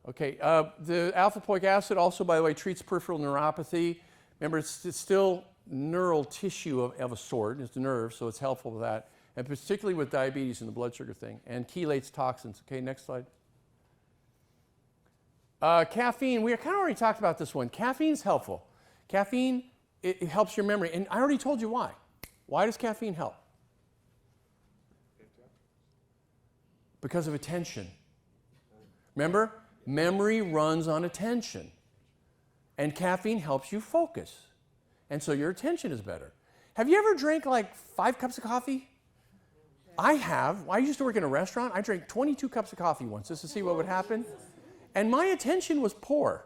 Okay, the alpha-lipoic acid also, by the way, treats peripheral neuropathy. Remember, it's still neural tissue of a sort. It's the nerve, so it's helpful with that, and particularly with diabetes and the blood sugar thing, and chelates toxins. Okay, next slide. Caffeine, we kind of already talked about this one. Caffeine's helpful. Caffeine, it helps your memory, and I already told you why. Why does caffeine help? Because of attention. Remember, memory runs on attention, and caffeine helps you focus, and so your attention is better. Have you ever drank like 5 cups of coffee? I have. I used to work in a restaurant. I drank 22 cups of coffee once just to see what would happen, and my attention was poor.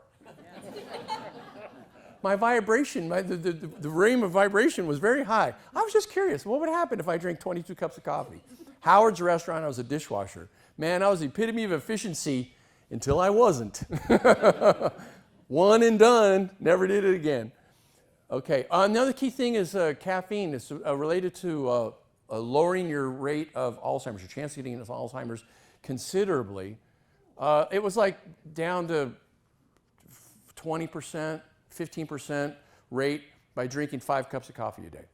My vibration, the rate of vibration was very high. I was just curious, what would happen if I drank 22 cups of coffee? Howard's Restaurant, I was a dishwasher. Man, I was the epitome of efficiency until I wasn't. One and done, never did it again. Okay, another key thing is caffeine. It's related to lowering your rate of Alzheimer's, your chance of getting Alzheimer's considerably. It was like down to 20%, 15% rate by drinking 5 cups of coffee a day.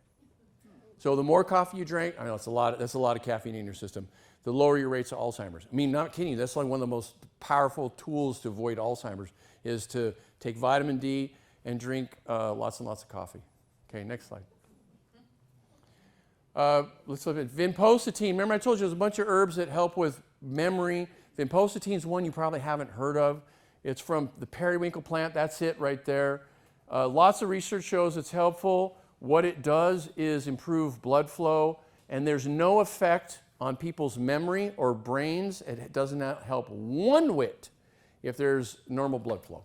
So the more coffee you drink, I know that's a lot of caffeine in your system, the lower your rates of Alzheimer's. I mean, not kidding you, that's like one of the most powerful tools to avoid Alzheimer's is to take vitamin D and drink lots and lots of coffee. Okay, next slide. Let's look at vinpocetine. Remember I told you there's a bunch of herbs that help with memory. Vinpocetine is one you probably haven't heard of. It's from the periwinkle plant. That's it right there. Lots of research shows it's helpful. What it does is improve blood flow, and there's no effect on people's memory or brains. It does not help one whit if there's normal blood flow.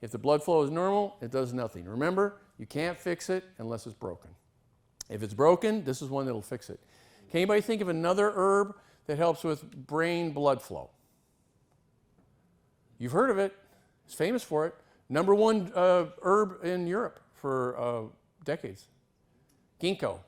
If the blood flow is normal, it does nothing. Remember, you can't fix it unless it's broken. If it's broken, this is one that'll fix it. Can anybody think of another herb that helps with brain blood flow? You've heard of it. It's famous for it. Number one herb in Europe for decades. Ginkgo.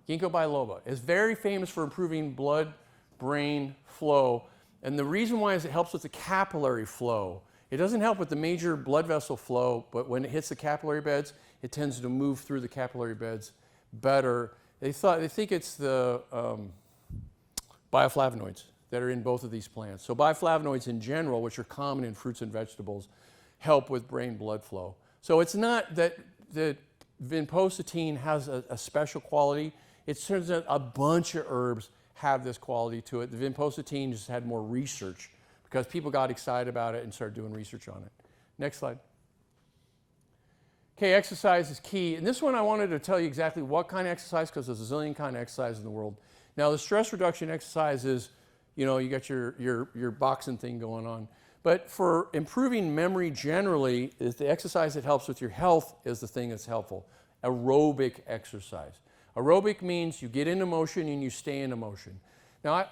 Ginkgo biloba is very famous for improving blood-brain flow. And the reason why is it helps with the capillary flow. It doesn't help with the major blood vessel flow, but when it hits the capillary beds, it tends to move through the capillary beds better. They think it's the bioflavonoids that are in both of these plants. So bioflavonoids in general, which are common in fruits and vegetables, help with brain blood flow. So it's not that vinpocetine has a special quality. It turns out a bunch of herbs have this quality to it. The vinpocetine just had more research because people got excited about it and started doing research on it. Next slide. Okay, exercise is key. And this one I wanted to tell you exactly what kind of exercise because there's a zillion kind of exercise in the world. Now the stress reduction exercise is, you know, you got your boxing thing going on. But for improving memory generally, is the exercise that helps with your health is the thing that's helpful. Aerobic exercise. Aerobic means you get into motion and you stay in motion. Now,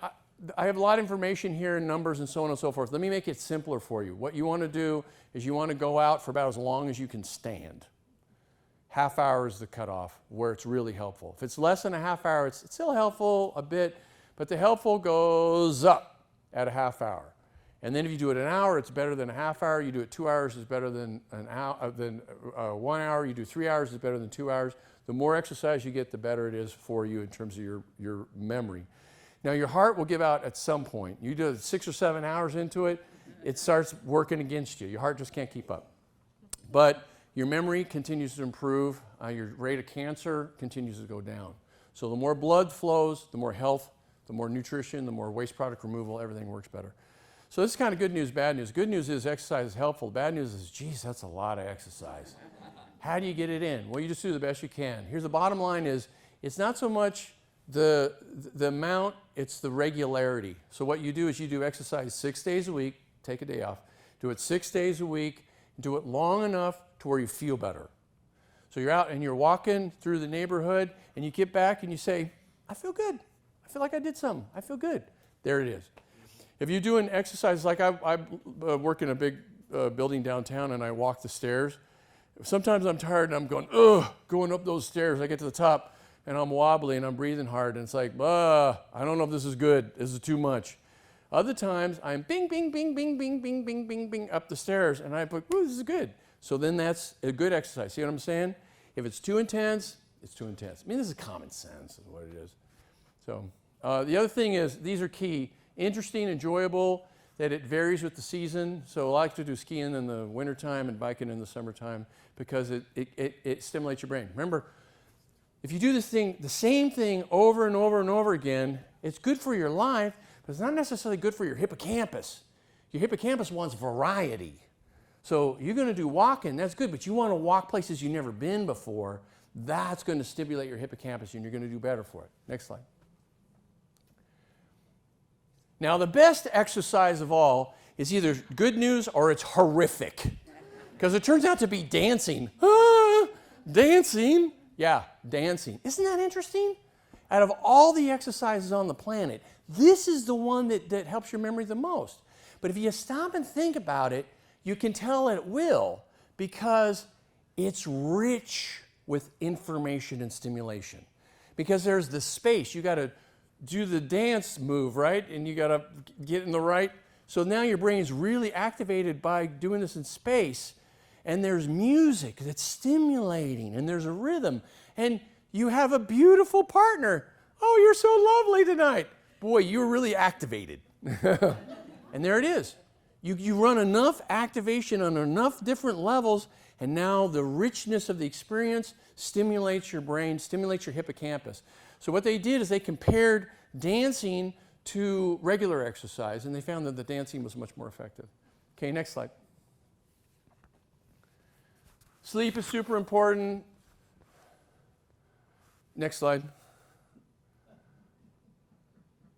I have a lot of information here in numbers and so on and so forth. Let me make it simpler for you. What you want to do is you want to go out for about as long as you can stand. Half hour is the cutoff where it's really helpful. If it's less than a half hour, it's still helpful a bit, but the helpful goes up at a half hour. And then if you do it an hour, it's better than a half hour. You do it 2 hours, it's better than 1 hour. You do 3 hours, it's better than 2 hours. The more exercise you get, the better it is for you in terms of your memory. Now, your heart will give out at some point. You do 6 or 7 hours into it, it starts working against you. Your heart just can't keep up. But your memory continues to improve. Your rate of cancer continues to go down. So the more blood flows, the more health, the more nutrition, the more waste product removal, everything works better. So this is kind of good news, bad news. Good news is exercise is helpful. Bad news is, geez, that's a lot of exercise. How do you get it in? Well, you just do the best you can. Here's the bottom line is, it's not so much the amount, it's the regularity. So what you do is you do exercise 6 days a week, take a day off, do it 6 days a week, do it long enough to where you feel better. So you're out and you're walking through the neighborhood and you get back and you say, I feel good. I feel like I did something. I feel good. There it is. If you're doing exercises, like I work in a big building downtown and I walk the stairs, sometimes I'm tired and I'm going, ugh, going up those stairs. I get to the top and I'm wobbly and I'm breathing hard and it's like, I don't know if this is good. This is too much. Other times I'm bing, bing, bing, bing, bing, bing, bing, bing, bing up the stairs and I put, ooh, this is good. So then that's a good exercise. See what I'm saying? If it's too intense, it's too intense. I mean, this is common sense is what it is. So the other thing is, these are key. Interesting, enjoyable, that it varies with the season. So I like to do skiing in the wintertime and biking in the summertime because it stimulates your brain. Remember, if you do this thing, the same thing over and over and over again, it's good for your life, but it's not necessarily good for your hippocampus. Your hippocampus wants variety. So you're going to do walking, that's good, but you want to walk places you've never been before. That's going to stimulate your hippocampus and you're going to do better for it. Next slide. Now, the best exercise of all is either good news or it's horrific. Because it turns out to be dancing. Dancing? Yeah, dancing. Isn't that interesting? Out of all the exercises on the planet, this is the one that helps your memory the most. But if you stop and think about it, you can tell it will because it's rich with information and stimulation. Because there's the space. You got to do the dance move, right? And you got to get in the right. So now your brain is really activated by doing this in space. And there's music that's stimulating, and there's a rhythm. And you have a beautiful partner. Oh, you're so lovely tonight. Boy, you're really activated. And there it is. You run enough activation on enough different levels, and now the richness of the experience stimulates your brain, stimulates your hippocampus. So what they did is they compared dancing to regular exercise, and they found that the dancing was much more effective. Okay, next slide. Sleep is super important. Next slide.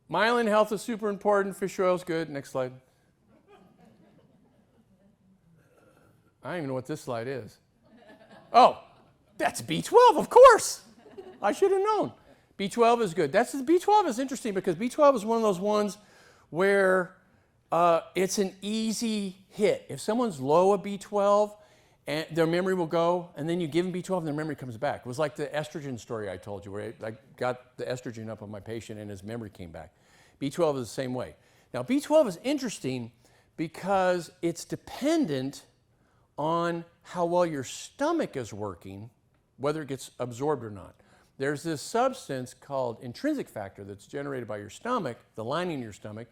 Myelin health is super important. Fish oil is good. Next slide. I don't even know what this slide is. Oh, that's B12, of course. I should have known. B12 is good. B12 is interesting because B12 is one of those ones where it's an easy hit. If someone's low of B12, and their memory will go, and then you give them B12 and their memory comes back. It was like the estrogen story I told you, where I got the estrogen up on my patient and his memory came back. B12 is the same way. Now, B12 is interesting because it's dependent on how well your stomach is working, whether it gets absorbed or not. There's this substance called intrinsic factor that's generated by your stomach, the lining of your stomach,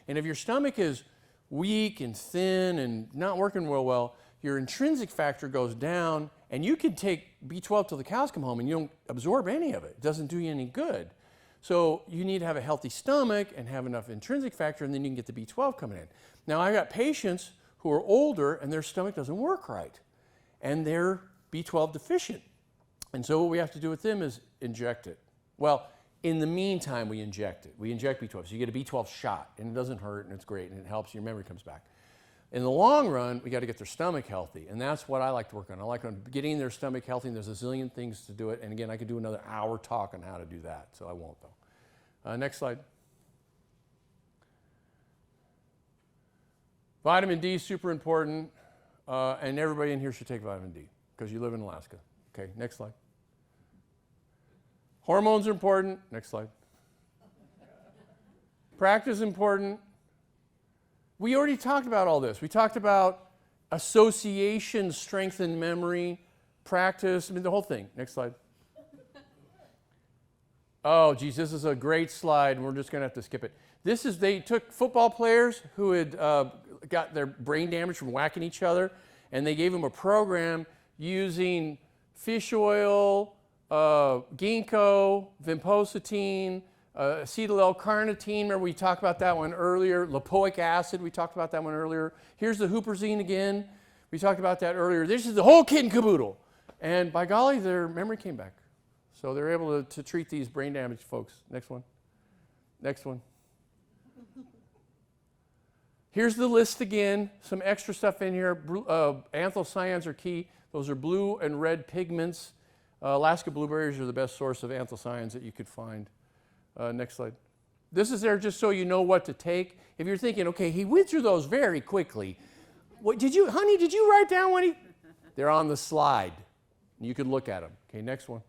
and if your stomach is weak and thin and not working real well, your intrinsic factor goes down, and you can take B12 till the cows come home and you don't absorb any of it. It doesn't do you any good. So you need to have a healthy stomach and have enough intrinsic factor, and then you can get the B12 coming in. Now, I got patients who are older and their stomach doesn't work right, and they're B12 deficient. And so what we have to do with them is inject it. Well, in the meantime, we inject it. We inject B12. So you get a B12 shot, and it doesn't hurt, and it's great, and it helps, your memory comes back. In the long run, we got to get their stomach healthy, and that's what I like to work on. I like on getting their stomach healthy, and there's a zillion things to do it. And again, I could do another hour talk on how to do that, so I won't, though. Next slide. Vitamin D is super important, and everybody in here should take vitamin D because you live in Alaska. Okay, next slide. Hormones are important. Next slide. Practice is important. We already talked about all this. We talked about association, strengthen memory, practice, I mean the whole thing. Next slide. Oh, geez, this is a great slide. We're just going to have to skip it. They took football players who had got their brain damage from whacking each other, and they gave them a program using fish oil, ginkgo, vinpocetine, acetyl L-carnitine. Remember we talked about that one earlier. Lipoic acid, we talked about that one earlier. Here's the huperzine again. We talked about that earlier. This is the whole kit and caboodle. And by golly, their memory came back. So they're able to treat these brain damaged folks. Next one. Next one. Here's the list again. Some extra stuff in here. Anthocyanins are key. Those are blue and red pigments. Alaska blueberries are the best source of anthocyanins that you could find. Next slide. This is there just so you know what to take. If you're thinking, okay, he went through those very quickly. What, did you write down what he? They're on the slide. You can look at them. Okay, next one.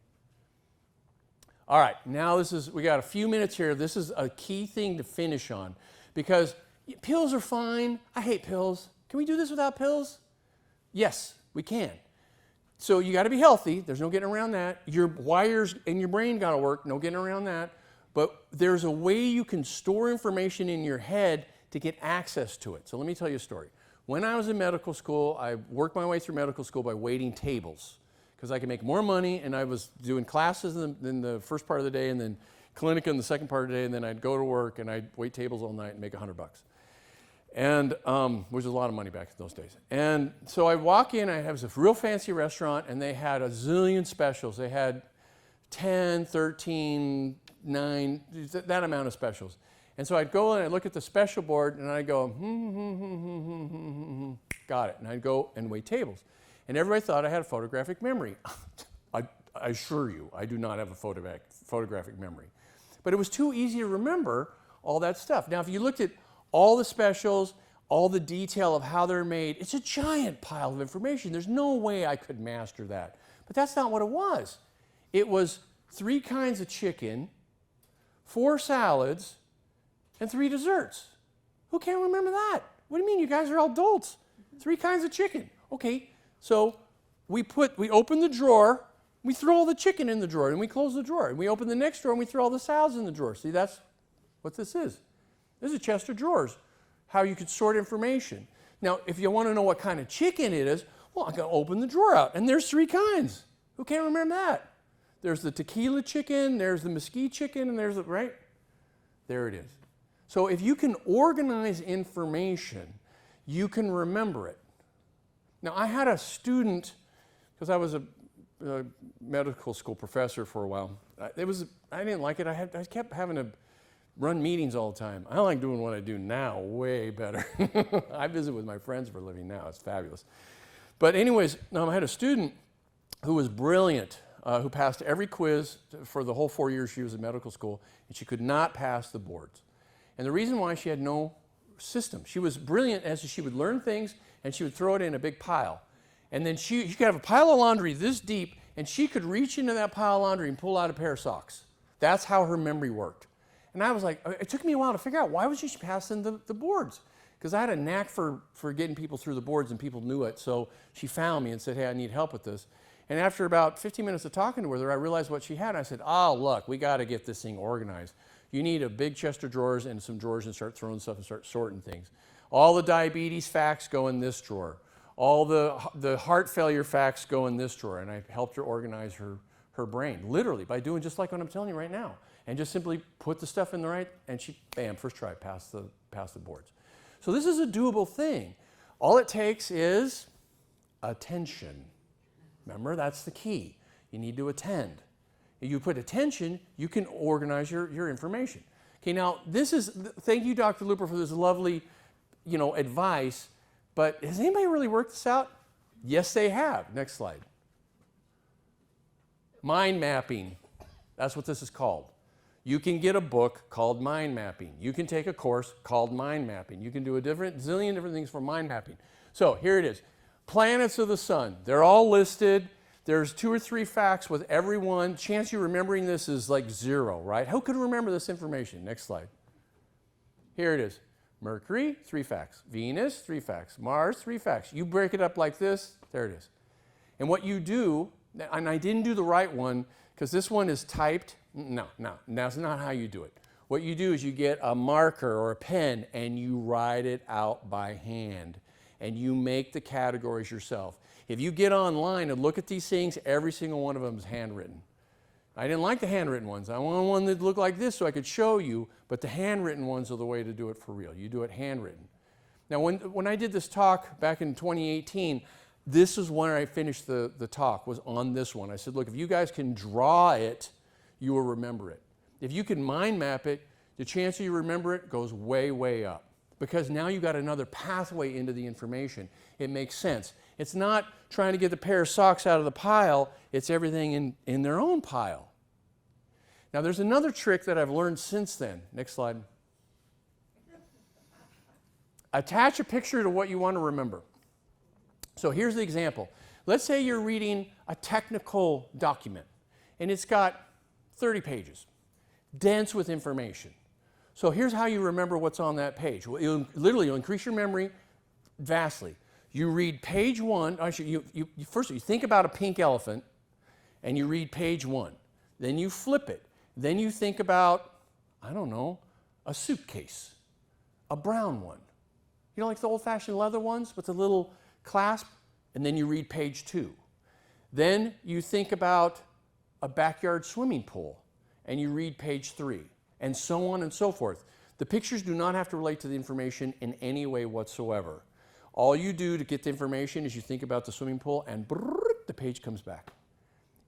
All right, now we got a few minutes here. This is a key thing to finish on because pills are fine. I hate pills. Can we do this without pills? Yes, we can. So you got to be healthy. There's no getting around that. Your wires in your brain got to work. No getting around that. But there's a way you can store information in your head to get access to it. So let me tell you a story. When I was in medical school, I worked my way through medical school by waiting tables because I could make more money, and I was doing classes in the first part of the day and then clinic in the second part of the day, and then I'd go to work and I'd wait tables all night and make $100. And which was a lot of money back in those days. And so I walk in, I have this real fancy restaurant, and they had a zillion specials. They had 10, 13, 9, that amount of specials. And so I'd go and I'd look at the special board, and I'd go, got it. And I'd go and wait tables. And everybody thought I had a photographic memory. I assure you, I do not have a photographic memory. But it was too easy to remember all that stuff. Now, if you looked at all the specials, all the detail of how they're made, it's a giant pile of information. There's no way I could master that. But that's not what it was. It was 3 kinds of chicken, 4 salads, and 3 desserts. Who can't remember that? What do you mean? You guys are all adults. 3 kinds of chicken. Okay, so we open the drawer, we throw all the chicken in the drawer, and we close the drawer. And we open the next drawer, and we throw all the salads in the drawer. See, that's what this is. This is a chest of drawers, how you could sort information. Now, if you want to know what kind of chicken it is, well, I'm going to open the drawer out, and there's 3 kinds. Who can't remember that? There's the tequila chicken, there's the mesquite chicken, and there's the, right? There it is. So if you can organize information, you can remember it. Now, I had a student, because I was a medical school professor for a while. I didn't like it. I kept having to run meetings all the time. I like doing what I do now way better. I visit with my friends for a living now. It's fabulous. But anyways, I had a student who was brilliant, who passed every quiz for the whole 4 years she was in medical school, and she could not pass the boards. And the reason why, she had no system. She was brilliant as she would learn things, and she would throw it in a big pile. And then she could have a pile of laundry this deep, and she could reach into that pile of laundry and pull out a pair of socks. That's how her memory worked. And I was like, it took me a while to figure out, why was she passing the boards? Because I had a knack for getting people through the boards, and people knew it. So she found me and said, hey, I need help with this. And after about 15 minutes of talking to her, I realized what she had. I said, oh, look, we got to get this thing organized. You need a big chest of drawers and some drawers and start throwing stuff and start sorting things. All the diabetes facts go in this drawer. All the heart failure facts go in this drawer. And I helped her organize her brain, literally, by doing just like what I'm telling you right now. And just simply put the stuff in the right, and she, bam, first try, passed the boards. So this is a doable thing. All it takes is attention. Remember, that's the key. You need to attend. If you put attention, you can organize your information. Okay, now thank you, Dr. Luper, for this lovely, advice, but has anybody really worked this out? Yes, they have. Next slide. Mind mapping. That's what this is called. You can get a book called mind mapping. You can take a course called mind mapping. You can do zillion different things for mind mapping. So here it is. Planets of the sun. They're all listed. There's 2 or 3 facts with every one. Chance you remembering this is like 0, right? Who could remember this information? Next slide. Here it is. Mercury, 3 facts. Venus, 3 facts. Mars, 3 facts. You break it up like this. There it is. And what you do, and I didn't do the right one because this one is typed. No, that's not how you do it. What you do is you get a marker or a pen and you write it out by hand. And you make the categories yourself. If you get online and look at these things, every single one of them is handwritten. I didn't like the handwritten ones. I wanted one that looked like this so I could show you, but the handwritten ones are the way to do it for real. You do it handwritten. Now, when I did this talk back in 2018, this is when I finished the talk, was on this one. I said, look, if you guys can draw it, you will remember it. If you can mind map it, the chance you remember it goes way, way up. because now you've got another pathway into the information. It makes sense. It's not trying to get the pair of socks out of the pile, it's everything in their own pile. Now there's another trick that I've learned since then. Next slide. Attach a picture to what you want to remember. So here's the example. Let's say you're reading a technical document, and it's got 30 pages, dense with information. So here's how you remember what's on that page. Well, you'll increase your memory vastly. You read page 1, actually, first you think about a pink elephant, and you read page 1. Then you flip it. Then you think about, I don't know, a suitcase, a brown one. You know, like the old-fashioned leather ones with the little clasp, and then you read page 2. Then you think about a backyard swimming pool, and you read page 3, and so on and so forth. The pictures do not have to relate to the information in any way whatsoever. All you do to get the information is you think about the swimming pool, and brrr, the page comes back.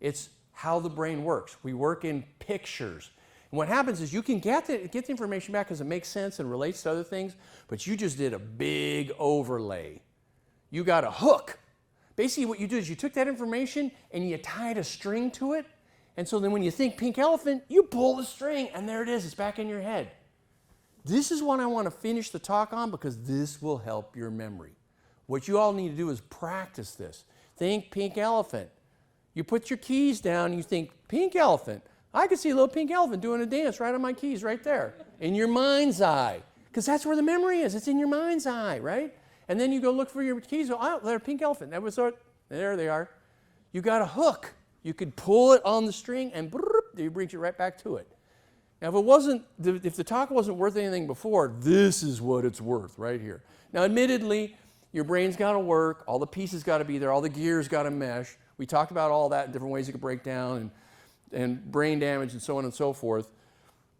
It's how the brain works. We work in pictures. And what happens is you can get the information back because it makes sense and relates to other things, but you just did a big overlay. You got a hook. Basically what you do is you took that information and you tied a string to it, and so then when you think pink elephant, you pull the string and there it is, it's back in your head. This is what I want to finish the talk on because this will help your memory. What you all need to do is practice this. Think pink elephant. You put your keys down, you think pink elephant. I could see a little pink elephant doing a dance right on my keys right there in your mind's eye, because that's where the memory is. It's in your mind's eye, right? And then you go look for your keys. Oh, they're a pink elephant. That was there they are. You got a hook. You could pull it on the string and it brings you right back to it. Now, if the talk wasn't worth anything before, this is what it's worth right here. Now, admittedly, your brain's got to work. All the pieces got to be there. All the gears got to mesh. We talked about all that in different ways it could break down and brain damage and so on and so forth.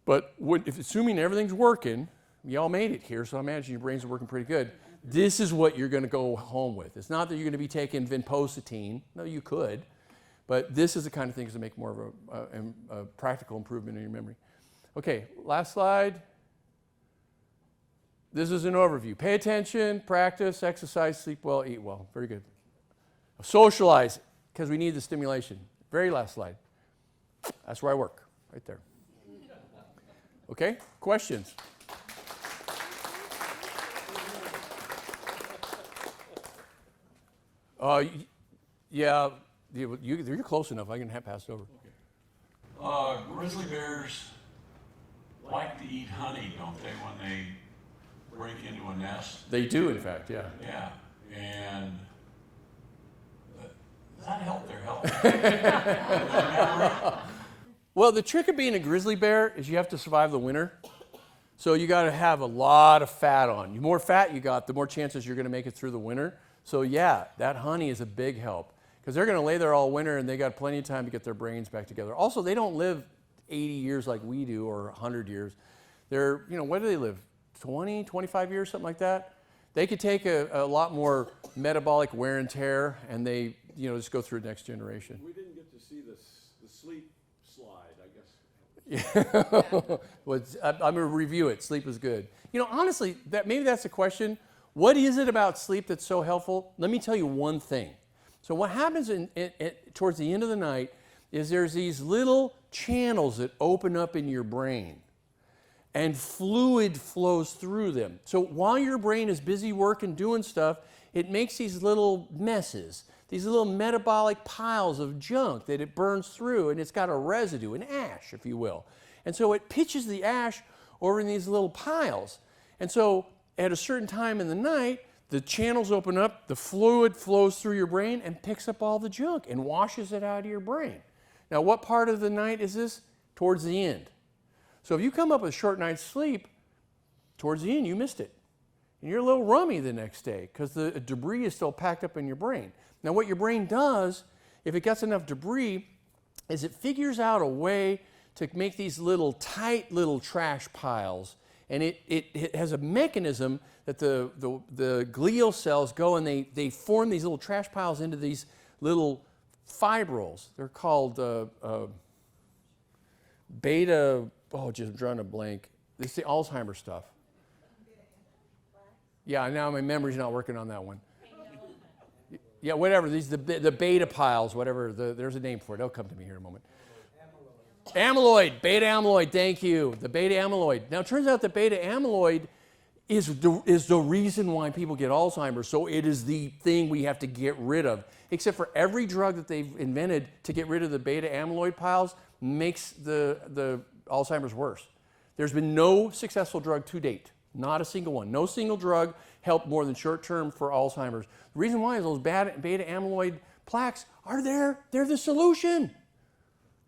But assuming everything's working, y'all made it here, so I imagine your brains are working pretty good. This is what you're going to go home with. It's not that you're going to be taking vinpocetine. No, you could. But this is the kind of things that make more of a practical improvement in your memory. Okay, last slide. This is an overview. Pay attention, practice, exercise, sleep well, eat well. Very good. Socialize, because we need the stimulation. Very last slide. That's where I work, right there. Okay, questions? Yeah, you're close enough. I can pass it over. Grizzly bears like to eat honey, don't they, when they break into a nest? They do, in fact, yeah. Yeah, and does that help their health? Well, the trick of being a grizzly bear is you have to survive the winter. So you got to have a lot of fat on. The more fat you got, the more chances you're going to make it through the winter. So yeah, that honey is a big help because they're going to lay there all winter and they got plenty of time to get their brains back together. Also, they don't live 80 years like we do or 100 years. They're, what do they live? 20, 25 years, something like that? They could take a lot more metabolic wear and tear and they, just go through the next generation. We didn't get to see the sleep slide, I guess. Yeah. Well, I'm going to review it. Sleep is good. Honestly, maybe that's the question. What is it about sleep that's so helpful? Let me tell you one thing. So what happens towards the end of the night is there's these little channels that open up in your brain and fluid flows through them. So while your brain is busy working, doing stuff, it makes these little messes, these little metabolic piles of junk that it burns through, and it's got a residue, an ash, if you will. And so it pitches the ash over in these little piles. And so at a certain time in the night, the channels open up, the fluid flows through your brain and picks up all the junk and washes it out of your brain. Now, what part of the night is this? Towards the end. So if you come up with a short night's sleep, towards the end, you missed it. And you're a little rummy the next day because the debris is still packed up in your brain. Now, what your brain does, if it gets enough debris, is it figures out a way to make these tight little trash piles. And it has a mechanism that the glial cells go and they form these little trash piles into these little fibrils. They're called beta, I'm drawing a blank. It's the Alzheimer's stuff. Yeah, now my memory's not working on that one. Yeah, whatever. These the beta piles, whatever. There's a name for it. It'll come to me here in a moment. Amyloid, beta amyloid. Thank you. The beta amyloid. Now, it turns out that beta amyloid is the reason why people get Alzheimer's. So it is the thing we have to get rid of. Except for every drug that they've invented to get rid of the beta amyloid piles makes the Alzheimer's worse. There's been no successful drug to date. Not a single one. No single drug helped more than short term for Alzheimer's. The reason why is those bad beta amyloid plaques are there. They're the solution.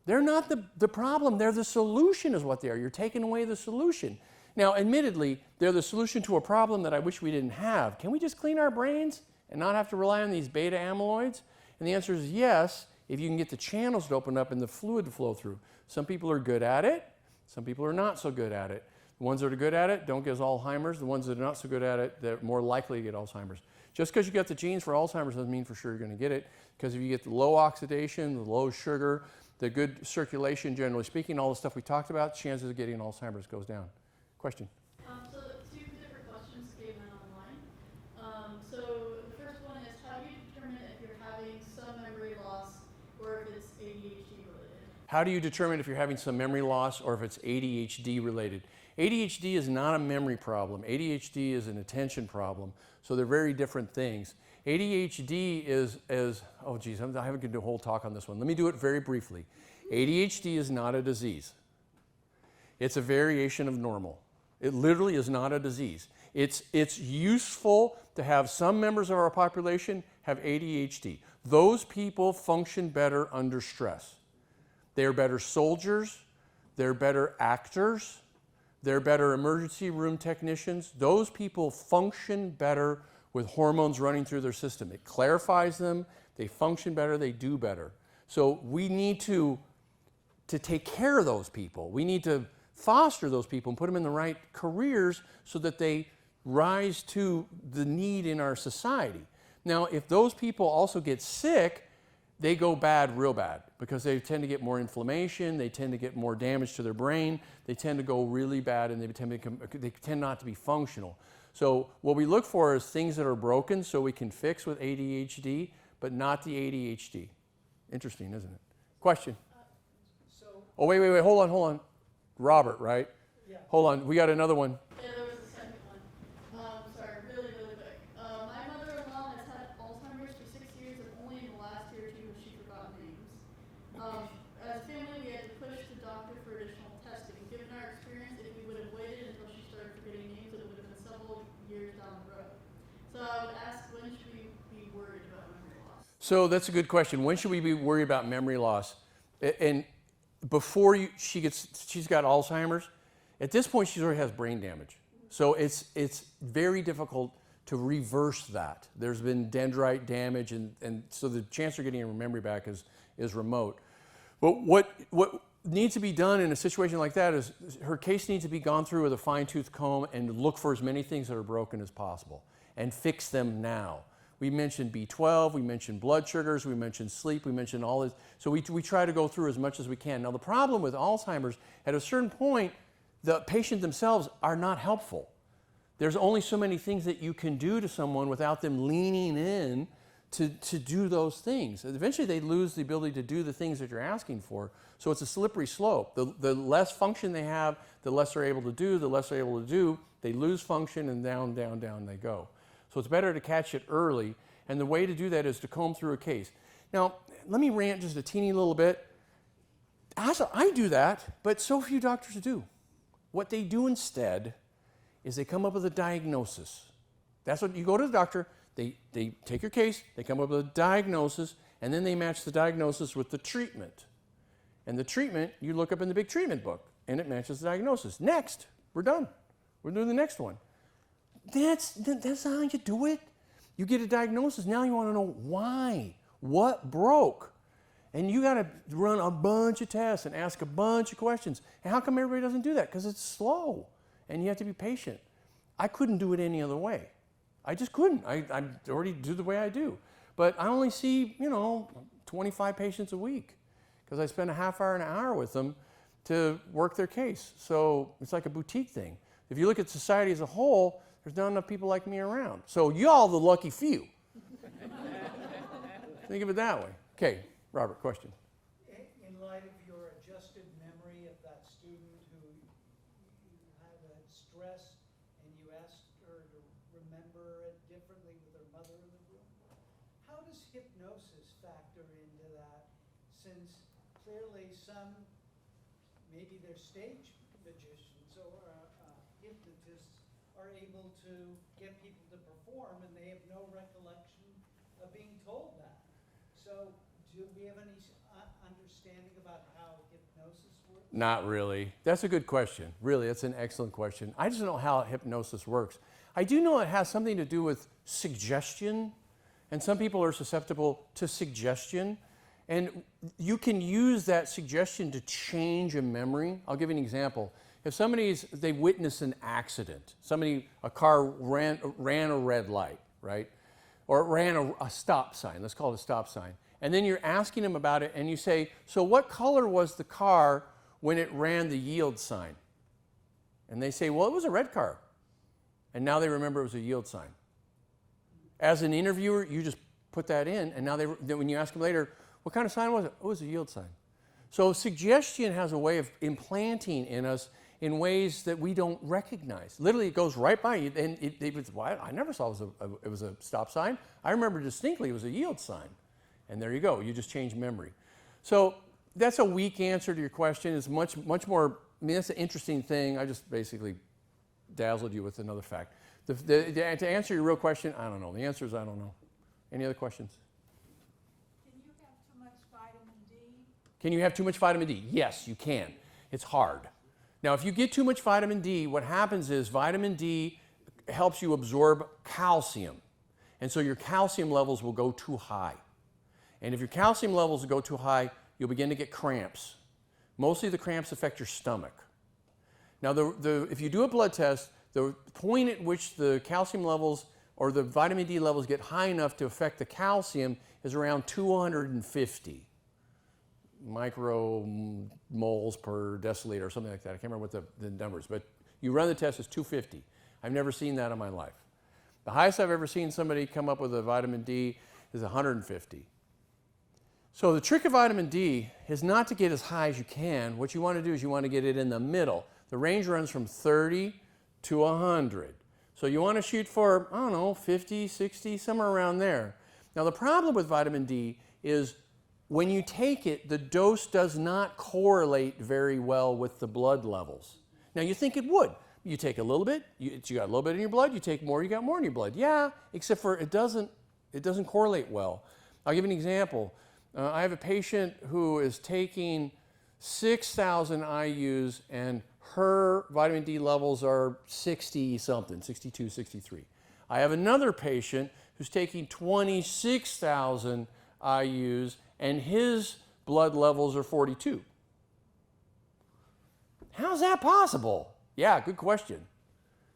They're not the problem. They're the solution is what they are. You're taking away the solution. Now, admittedly, they're the solution to a problem that I wish we didn't have. Can we just clean our brains and not have to rely on these beta amyloids? And the answer is yes, if you can get the channels to open up and the fluid to flow through. Some people are good at it. Some people are not so good at it. The ones that are good at it don't get Alzheimer's. The ones that are not so good at it, they're more likely to get Alzheimer's. Just because you got the genes for Alzheimer's doesn't mean for sure you're going to get it. Because if you get the low oxidation, the low sugar, the good circulation, generally speaking, all the stuff we talked about, chances of getting Alzheimer's goes down. Question? So two different questions came in online. So the first one is, how do you determine if you're having some memory loss or if it's ADHD related? How do you determine if you're having some memory loss or if it's ADHD related? ADHD is not a memory problem. ADHD is an attention problem. So they're very different things. ADHD is oh geez, I haven't going to do a whole talk on this one. Let me do it very briefly. ADHD is not a disease. It's a variation of normal. It literally is not a disease. It's useful to have some members of our population have ADHD. Those people function better under stress. They're better soldiers. They're better actors. They're better emergency room technicians. Those people function better with hormones running through their system. It clarifies them. They function better. They do better. So we need to take care of those people. We need to foster those people and put them in the right careers so that they rise to the need in our society. Now, if those people also get sick, they go bad real bad because they tend to get more inflammation, they tend to get more damage to their brain, they tend to go really bad, and they tend not to be functional. So what we look for is things that are broken so we can fix with ADHD, but not the ADHD. Interesting, isn't it? Question? Oh, wait, hold on. Robert, right? Yeah. Hold on, we got another one. Yeah, there was a second one. Sorry, really quick. My mother-in-law has had Alzheimer's for 6 years, and only in the last year or two has she forgotten names. As a family, we had to push the doctor for additional testing. Given our experience, if we would have waited until she started forgetting names, it would have been several years down the road. So I would ask, when should we be worried about memory loss? So that's a good question. When should we be worried about memory loss? And before she's got Alzheimer's, at this point she already has brain damage. So it's very difficult to reverse that. There's been dendrite damage, and so the chance of getting her memory back is remote. But what needs to be done in a situation like that is her case needs to be gone through with a fine-tooth comb and look for as many things that are broken as possible and fix them now. We mentioned B12, we mentioned blood sugars, we mentioned sleep, we mentioned all this. So we try to go through as much as we can. Now the problem with Alzheimer's, at a certain point, the patient themselves are not helpful. There's only so many things that you can do to someone without them leaning in to do those things. Eventually they lose the ability to do the things that you're asking for. So it's a slippery slope. The less function they have, the less they're able to do, the less they're able to do, they lose function and down they go. So it's better to catch it early, and the way to do that is to comb through a case. Now, let me rant just a teeny little bit. I do that, but so few doctors do. What they do instead is they come up with a diagnosis. That's what you go to the doctor, they take your case, they come up with a diagnosis, and then they match the diagnosis with the treatment. And the treatment, you look up in the big treatment book, and it matches the diagnosis. Next, we're done. We're doing the next one. That's not how you do it. You get a diagnosis. Now you want to know why. What broke? And you got to run a bunch of tests and ask a bunch of questions. And how come everybody doesn't do that? Because it's slow, and you have to be patient. I couldn't do it any other way. I just couldn't. I already do the way I do. But I only see, 25 patients a week because I spend a half hour, an hour with them to work their case. So it's like a boutique thing. If you look at society as a whole, There's not enough people like me around. So y'all the lucky few. Think of it that way. Okay, Robert, question. In light of your adjusted memory of that student who you had stress and you asked her to remember it differently with her mother in the room, how does hypnosis factor into that? Since clearly some, maybe they're stage magicians or hypnotists, are able to get people to perform and they have no recollection of being told that. So do we have any understanding about how hypnosis works? Not really. That's a good question. Really, that's an excellent question. I just don't know how hypnosis works. I do know it has something to do with suggestion, and some people are susceptible to suggestion. And you can use that suggestion to change a memory. I'll give you an example. If they witness an accident, a car ran a red light, right? Or it ran a stop sign, let's call it a stop sign. And then you're asking them about it and you say, so what color was the car when it ran the yield sign? And they say, well, it was a red car. And now they remember it was a yield sign. As an interviewer, you just put that in, and now when you ask them later, what kind of sign was it? Oh, it was a yield sign. So suggestion has a way of implanting in us in ways that we don't recognize. Literally, it goes right by you, and I never saw it was a stop sign. I remember distinctly it was a yield sign. And there you go, you just change memory. So that's a weak answer to your question. It's much more, that's an interesting thing. I just basically dazzled you with another fact. To answer your real question, I don't know. The answer is I don't know. Any other questions? Can you have too much vitamin D? Can you have too much vitamin D? Yes, you can. It's hard. Now, if you get too much vitamin D, what happens is vitamin D helps you absorb calcium. And so your calcium levels will go too high. And if your calcium levels go too high, you'll begin to get cramps. Mostly the cramps affect your stomach. Now, if you do a blood test, the point at which the calcium levels or the vitamin D levels get high enough to affect the calcium is around 250 micromoles per deciliter or something like that. I can't remember what the numbers, but you run the test, it's 250. I've never seen that in my life. The highest I've ever seen somebody come up with a vitamin D is 150. So the trick of vitamin D is not to get as high as you can. What you want to do is you want to get it in the middle. The range runs from 30 to 100. So you want to shoot for, I don't know, 50, 60, somewhere around there. Now the problem with vitamin D is when you take it, the dose does not correlate very well with the blood levels. Now you think it would. You take a little bit, you got a little bit in your blood, you take more, you got more in your blood. Yeah, except for it doesn't correlate well. I'll give you an example. I have a patient who is taking 6,000 IUs and her vitamin D levels are 60 something, 62, 63. I have another patient who's taking 26,000 IUs and his blood levels are 42. How's that possible? Yeah, good question.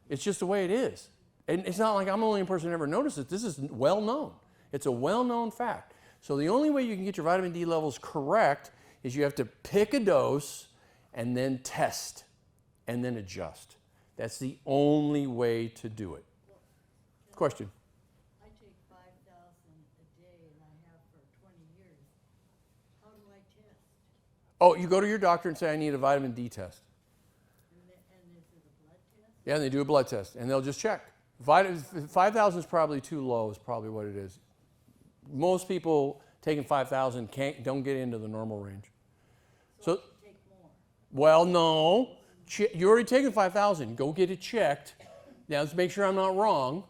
It's just the way it is. And it's not like I'm the only person who ever noticed it. This is well known. It's a well-known fact. So the only way you can get your vitamin D levels correct is you have to pick a dose and then test and then adjust. That's the only way to do it. Question? I take 5,000 a day and I have for 20 years. How do I test? Oh, you go to your doctor and say, I need a vitamin D test. And is it a blood test? Yeah, and they do a blood test, and they'll just check. 5,000 is probably too low, is probably what it is. Most people taking 5,000 don't get into the normal range. So Take more. well, no. You're already taking 5,000. Go get it checked. Now, let's make sure I'm not wrong.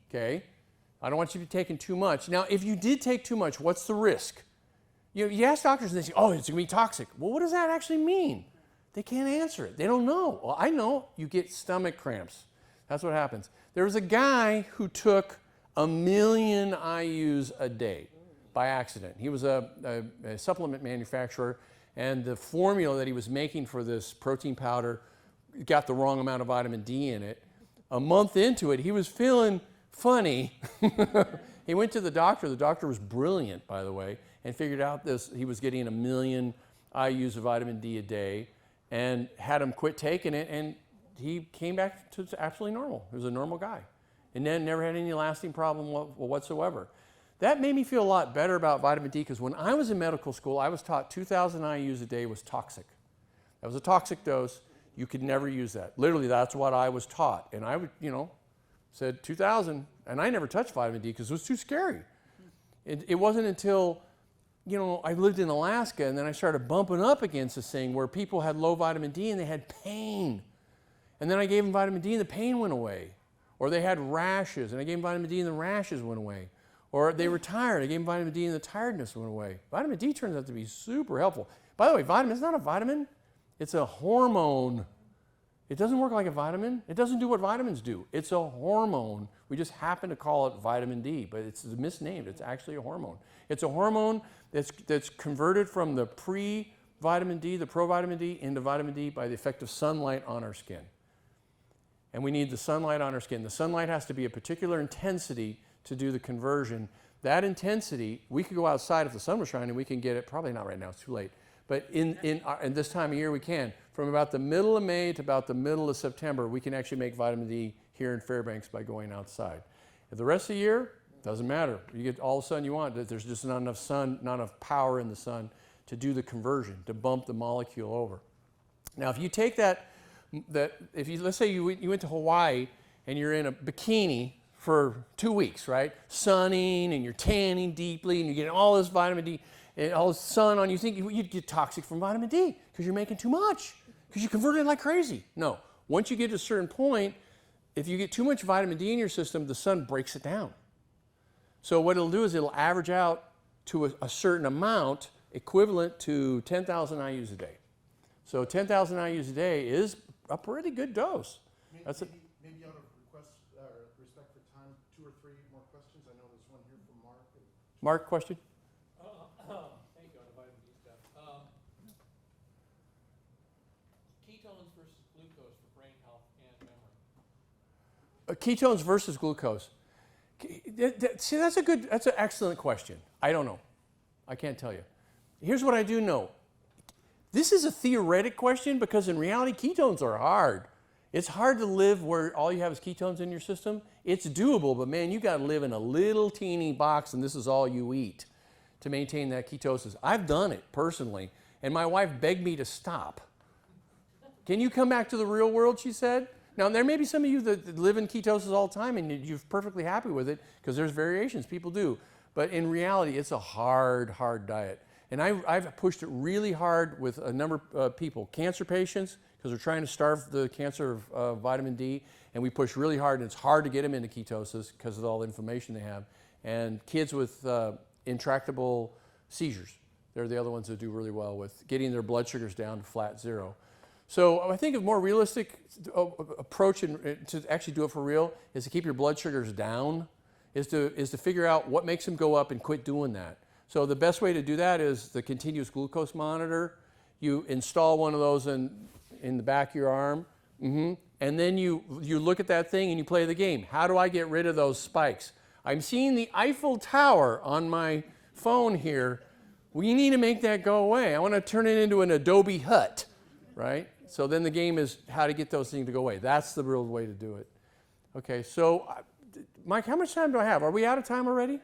Okay? I don't want you to be taking too much. Now, if you did take too much, what's the risk? You ask doctors and they say, oh, it's going to be toxic. Well, what does that actually mean? They can't answer it. They don't know. Well, I know. You get stomach cramps. That's what happens. There was a guy who took 1 million IUs a day by accident. He was a supplement manufacturer, and the formula that he was making for this protein powder got the wrong amount of vitamin D in it. A month into it, he was feeling funny. He went to the doctor. The doctor was brilliant, by the way, and figured out he was getting 1 million IUs of vitamin D a day and had him quit taking it, and he came back to absolutely normal. He was a normal guy. And then never had any lasting problem whatsoever. That made me feel a lot better about vitamin D because when I was in medical school, I was taught 2,000 IUs a day was toxic. That was a toxic dose. You could never use that. Literally, that's what I was taught. And I would, said 2,000, and I never touched vitamin D because it was too scary. It wasn't until, I lived in Alaska, and then I started bumping up against this thing where people had low vitamin D and they had pain. And then I gave them vitamin D and the pain went away. Or they had rashes, and I gave them vitamin D and the rashes went away. Or they were tired, I gave them vitamin D and the tiredness went away. Vitamin D turns out to be super helpful. By the way, vitamin is not a vitamin, it's a hormone. It doesn't work like a vitamin. It doesn't do what vitamins do. It's a hormone. We just happen to call it vitamin D, but it's misnamed. It's actually a hormone. It's a hormone that's converted from the pre-vitamin D, the provitamin D, into vitamin D by the effect of sunlight on our skin. And we need the sunlight on our skin. The sunlight has to be a particular intensity to do the conversion. That intensity, we could go outside if the sun was shining, we can get it, probably not right now, it's too late. But in this time of year we can. From about the middle of May to about the middle of September, we can actually make vitamin D here in Fairbanks by going outside. If the rest of the year, doesn't matter. You get all the sun you want. There's just not enough sun, not enough power in the sun to do the conversion, to bump the molecule over. Now, if you take let's say you went to Hawaii and you're in a bikini for 2 weeks, right? Sunning and you're tanning deeply and you're getting all this vitamin D and all this sun on you, think you'd get toxic from vitamin D because you're making too much, because you convert it like crazy. No, once you get to a certain point, if you get too much vitamin D in your system, the sun breaks it down. So what it'll do is it'll average out to a certain amount equivalent to 10,000 IUs a day. So 10,000 IUs a day is a pretty good dose. Maybe out of respect for time, 2 or 3 more questions. I know there's one here from Mark. Mark, question? Thank you on the vitamin D stuff. Ketones versus glucose for brain health and memory. Ketones versus glucose. See, that's an excellent question. I don't know. I can't tell you. Here's what I do know. This is a theoretic question because in reality, ketones are hard. It's hard to live where all you have is ketones in your system. It's doable, but man, you got to live in a little teeny box and this is all you eat to maintain that ketosis. I've done it personally, and my wife begged me to stop. Can you come back to the real world, she said. Now, there may be some of you that live in ketosis all the time and you're perfectly happy with it because there's variations, people do. But in reality, it's a hard, hard diet. And I've pushed it really hard with a number of people, cancer patients, because we're trying to starve the cancer of vitamin D, and we push really hard, and it's hard to get them into ketosis because of all the inflammation they have. And kids with intractable seizures, they're the other ones that do really well with getting their blood sugars down to flat zero. So I think a more realistic approach to actually do it for real is to keep your blood sugars down, is to figure out what makes them go up and quit doing that. So the best way to do that is the continuous glucose monitor. You install one of those in the back of your arm, and then you look at that thing and you play the game. How do I get rid of those spikes? I'm seeing the Eiffel Tower on my phone here. We need to make that go away. I want to turn it into an Adobe hut, right? So then the game is how to get those things to go away. That's the real way to do it. Okay, so Mike, how much time do I have? Are we out of time already?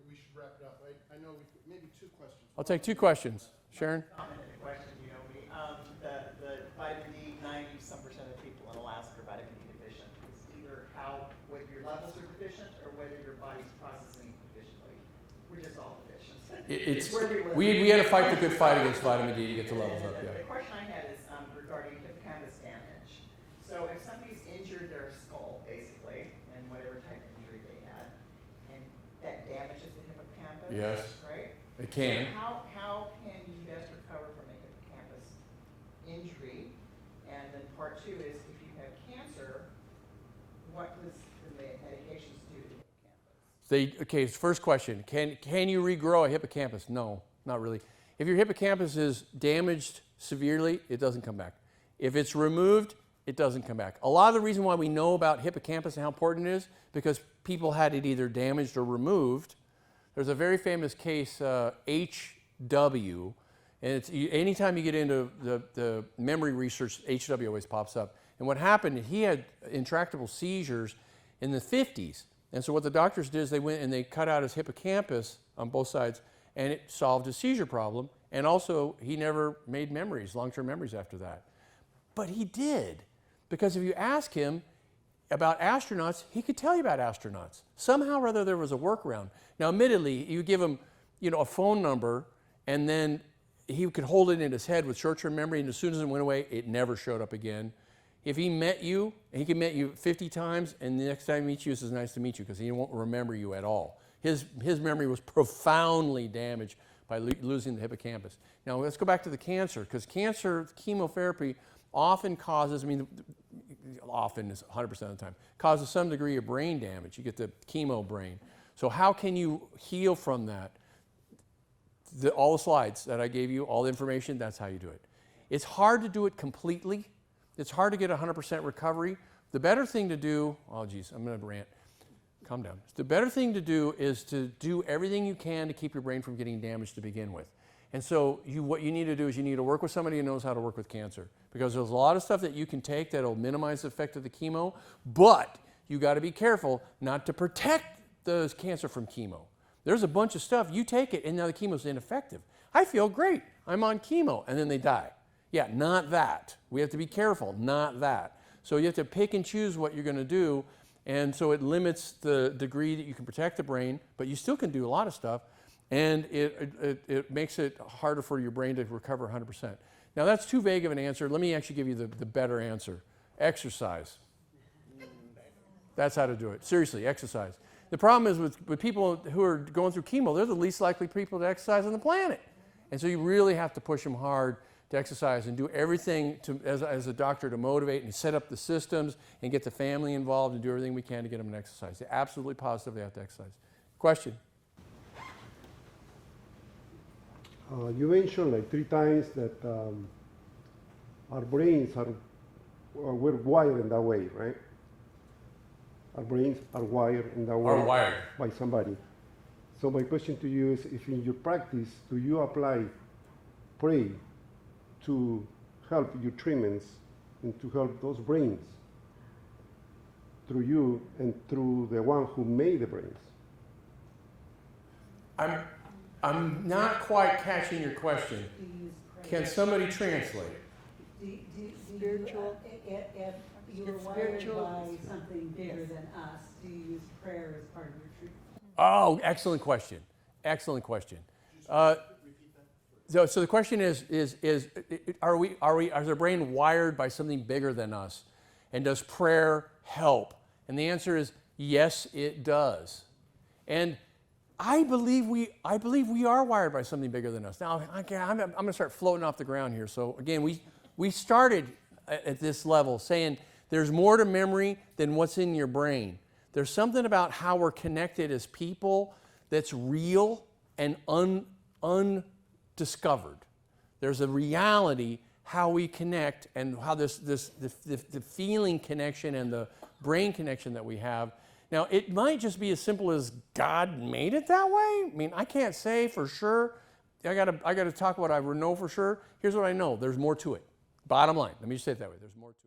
We should wrap it up. I know maybe 2 questions. I'll take 2 questions. Sharon? Comment and a question, you know me. The vitamin D, 90-some% of people in Alaska are vitamin D deficient. It's either whether your levels are deficient or whether your body's processing efficiently. We're just all deficient. We had to fight the good fight against vitamin D to get the levels up. Yeah. The question I had is regarding hippocampus damage. So if somebody's injured their skull, basically, and whatever type of injury they had, and that damages the hippocampus, Yes. right? It can. So how can you best recover from a hippocampus injury? And then part 2 is if you have cancer, what does the medications do to the hippocampus? Okay, first question. Can you regrow a hippocampus? No, not really. If your hippocampus is damaged severely, it doesn't come back. If it's removed, it doesn't come back. A lot of the reason why we know about hippocampus and how important it is because people had it either damaged or removed. There's a very famous case, HW, and anytime you get into the memory research, HW always pops up. And what happened, he had intractable seizures in the 50s. And so what the doctors did is they went and they cut out his hippocampus on both sides, and it solved his seizure problem. And also, he never made memories, long-term memories after that. But he did, because if you ask him about astronauts, he could tell you about astronauts. Somehow or other, there was a workaround. Now, admittedly, you give him, a phone number, and then he could hold it in his head with short-term memory, and as soon as it went away, it never showed up again. If he met you, he could meet you 50 times, and the next time he meets you, he says, nice to meet you, because he won't remember you at all. His memory was profoundly damaged by losing the hippocampus. Now, let's go back to the cancer, because cancer chemotherapy often causes, often is 100% of the time, causes some degree of brain damage. You get the chemo brain. So how can you heal from that? All the slides that I gave you, all the information, that's how you do it. It's hard to do it completely. It's hard to get 100% recovery. The better thing to do, oh geez, I'm going to rant. Calm down. The better thing to do is to do everything you can to keep your brain from getting damaged to begin with. And so what you need to do is you need to work with somebody who knows how to work with cancer, because there's a lot of stuff that you can take that'll minimize the effect of the chemo, but you got to be careful not to protect the cancer from chemo. There's a bunch of stuff, you take it and now the chemo's ineffective. I feel great, I'm on chemo, and then they die. Yeah, not that. We have to be careful, not that. So you have to pick and choose what you're going to do, and so it limits the degree that you can protect the brain, but you still can do a lot of stuff, and it makes it harder for your brain to recover 100%. Now that's too vague of an answer. Let me actually give you the better answer. Exercise. That's how to do it. Seriously, exercise. The problem is with people who are going through chemo, they're the least likely people to exercise on the planet. And so you really have to push them hard to exercise and do everything as a doctor to motivate and set up the systems and get the family involved and do everything we can to get them to exercise. They absolutely positively have to exercise. Question? You mentioned like 3 times that our brains we're wired in that way, right? Our brains are wired in that way Are wired. by somebody. So my question to you is, if in your practice, do you apply pray to help your treatments and to help those brains through you and through the one who made the brains? I'm not quite catching your question. Can somebody translate? Spiritual. If you're It's wired spiritual. by something bigger than us, do you use prayer as part of your treatment? Oh, excellent question. Excellent question. So the question is is our brain wired by something bigger than us? And does prayer help? And the answer is yes, it does. And I believe we are wired by something bigger than us. Now, I'm going to start floating off the ground here. So again, we started at this level saying there's more to memory than what's in your brain. There's something about how we're connected as people that's real and undiscovered. There's a reality how we connect and how the feeling connection and the brain connection that we have. Now, it might just be as simple as God made it that way. I mean, I can't say for sure. I gotta talk about what I know for sure. Here's what I know. There's more to it. Bottom line, let me just say it that way. There's more to it.